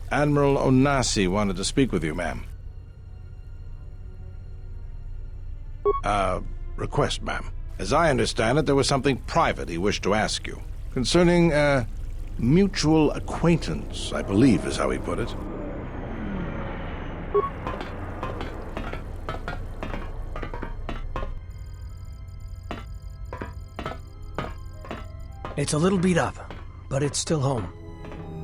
Admiral Onasi wanted to speak with you, ma'am. Request, ma'am. As I understand it, there was something private he wished to ask you. Concerning, mutual acquaintance, I believe is how he put it. It's a little beat up, but it's still home.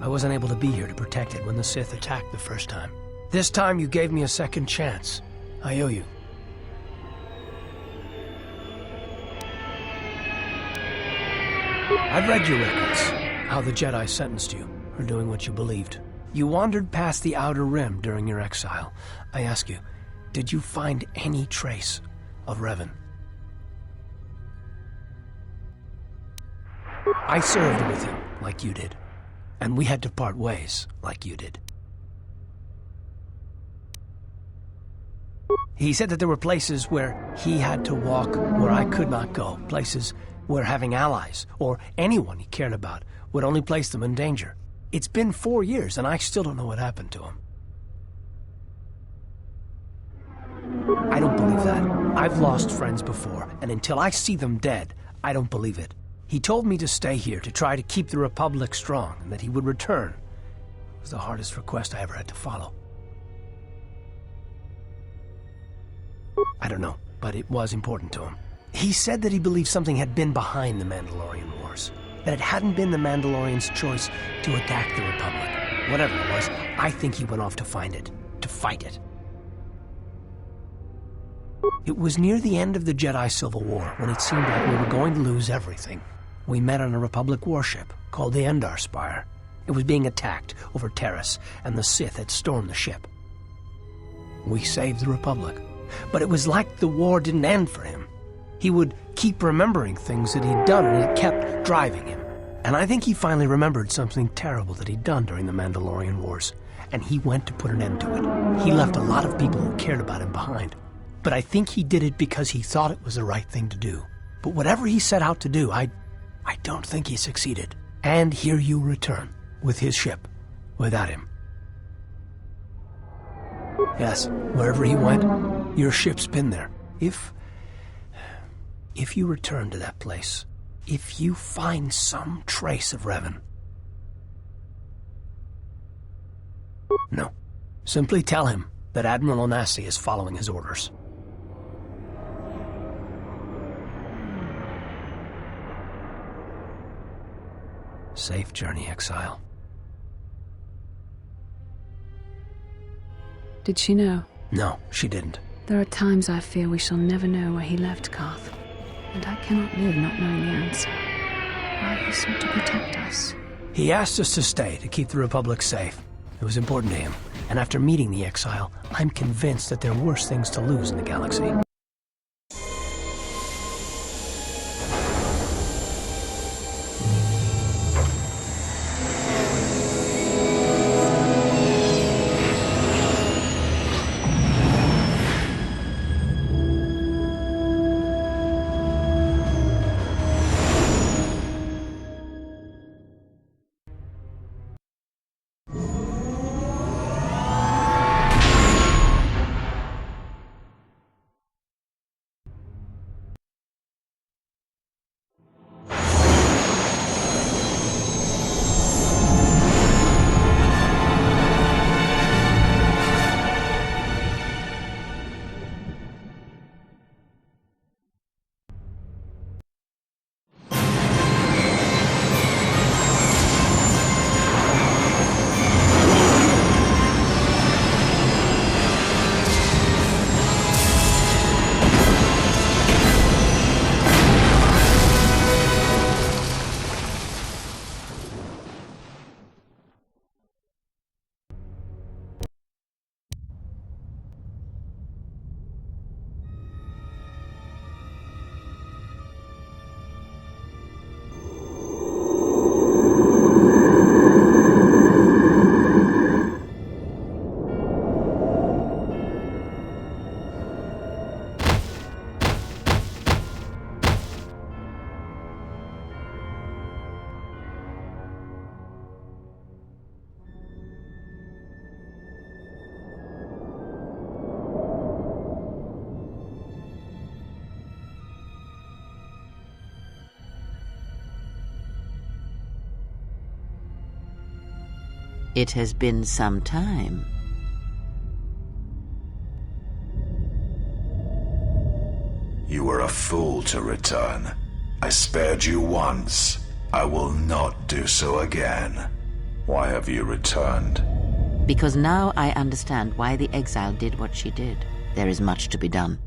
I wasn't able to be here to protect it when the Sith attacked the first time. This time you gave me a second chance. I owe you. I've read your records, how the Jedi sentenced you for doing what you believed. You wandered past the Outer Rim during your exile. I ask you, did you find any trace of Revan? I served with him, like you did. And we had to part ways, like you did. He said that there were places where he had to walk where I could not go. Places where having allies, or anyone he cared about, would only place them in danger. It's been 4 years, and I still don't know what happened to him. I don't believe that. I've lost friends before, and until I see them dead, I don't believe it. He told me to stay here, to try to keep the Republic strong, and that he would return. It was the hardest request I ever had to follow. I don't know, but it was important to him. He said that he believed something had been behind the Mandalorian Wars, that it hadn't been the Mandalorians' choice to attack the Republic. Whatever it was, I think he went off to find it, to fight it. It was near the end of the Jedi Civil War, when it seemed like we were going to lose everything. We met on a Republic warship called the Endar Spire. It was being attacked over Terrace, and the Sith had stormed the ship. We saved the Republic, but it was like the war didn't end for him. He would keep remembering things that he'd done, and it kept driving him. And I think he finally remembered something terrible that he'd done during the Mandalorian Wars, and he went to put an end to it. He left a lot of people who cared about him behind. But I think he did it because he thought it was the right thing to do. But whatever he set out to do, I don't think he succeeded. And here you return, with his ship, without him. Yes, wherever he went, your ship's been there. If you return to that place, if you find some trace of Revan... No, simply tell him that Admiral Onasi is following his orders. Safe journey, Exile. Did she know? No, she didn't. There are times I fear we shall never know where he left Karth, and I cannot live not knowing the answer. Why he sought to protect us. He asked us to stay, to keep the Republic safe. It was important to him, and after meeting the Exile, I'm convinced that there are worse things to lose in the galaxy. It has been some time. You were a fool to return. I spared you once. I will not do so again. Why have you returned? Because now I understand why the Exile did what she did. There is much to be done.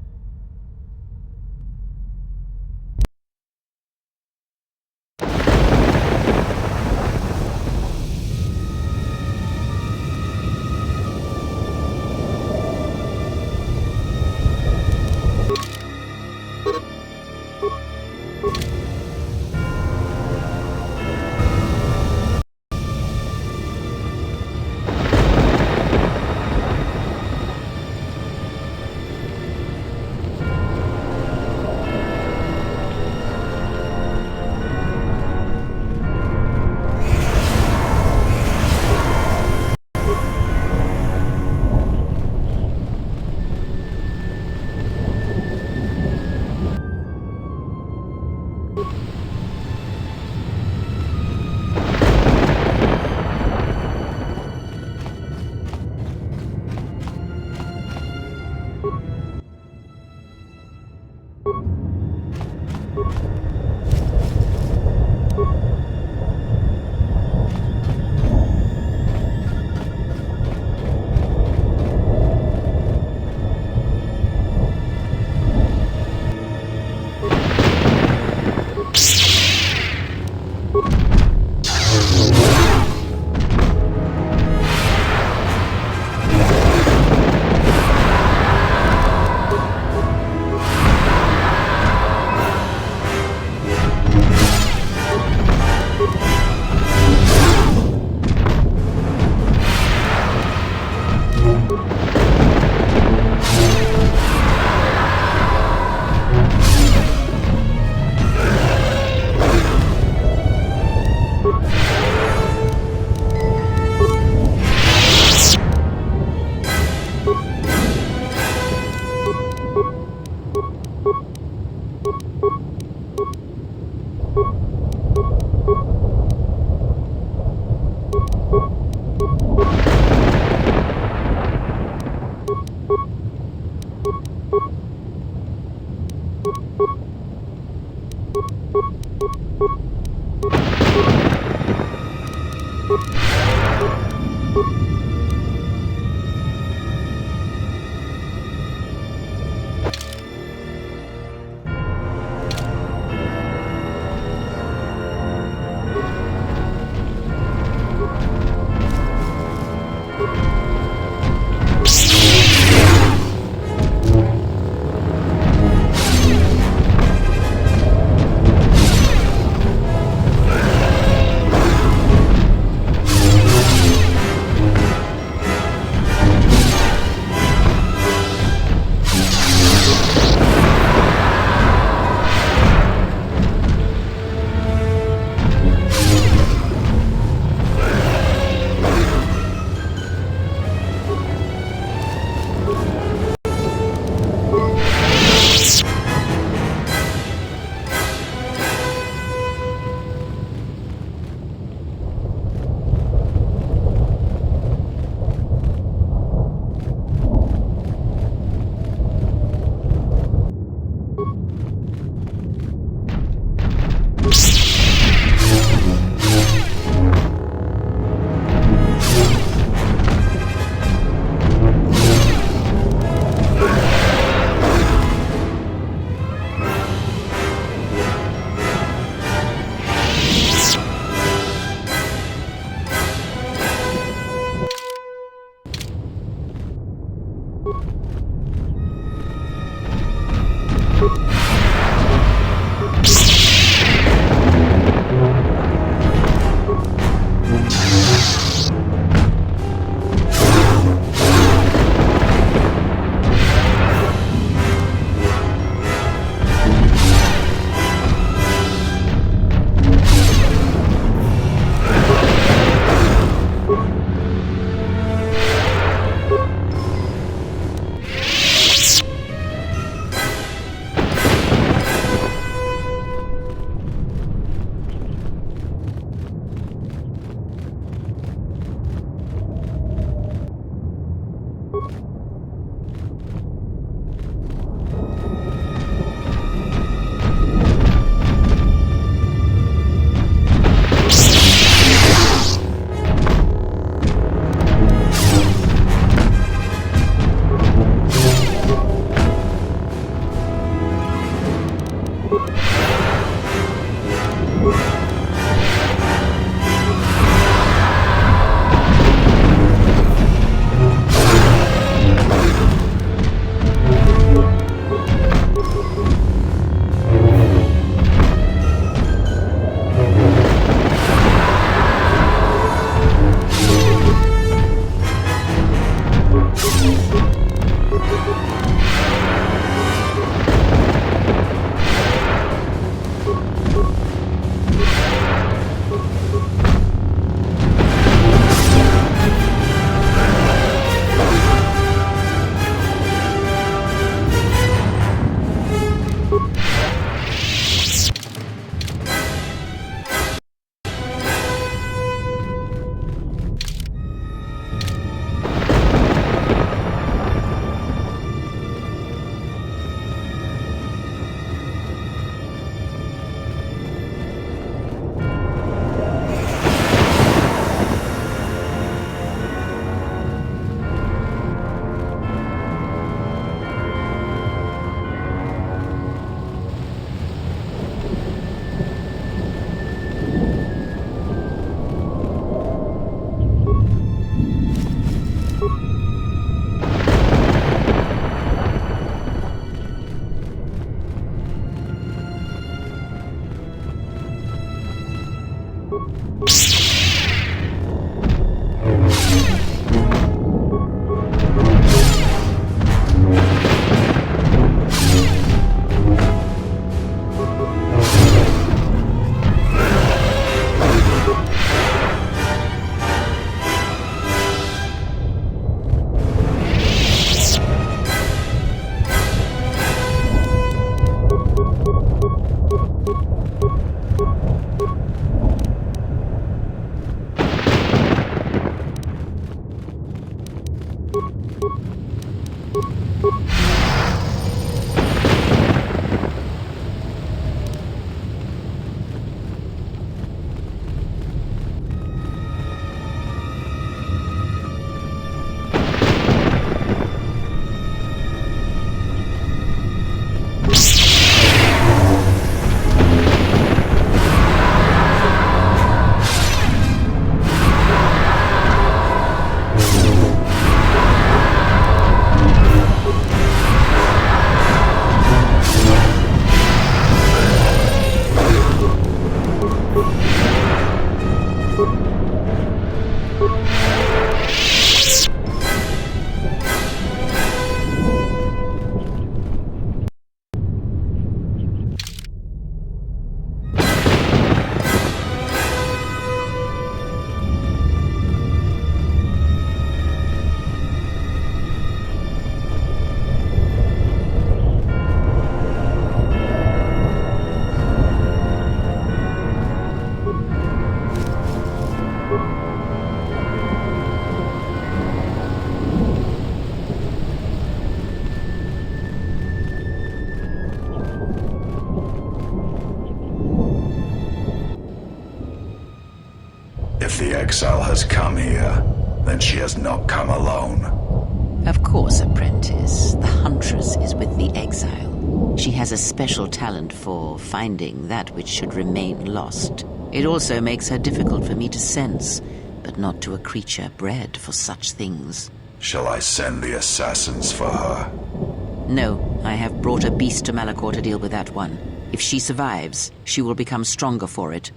exile has come here, then she has not come alone. Of course, apprentice. The Huntress is with the exile. She has a special talent for finding that which should remain lost. It also makes her difficult for me to sense, but not to a creature bred for such things. Shall I send the assassins for her? No, I have brought a beast to Malachor to deal with that one. If she survives, she will become stronger for it.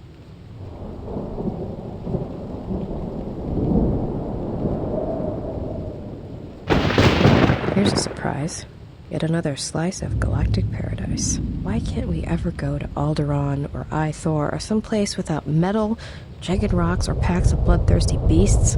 Here's a surprise. Yet another slice of galactic paradise. Why can't we ever go to Alderaan or Ithor or someplace without metal, jagged rocks, or packs of bloodthirsty beasts?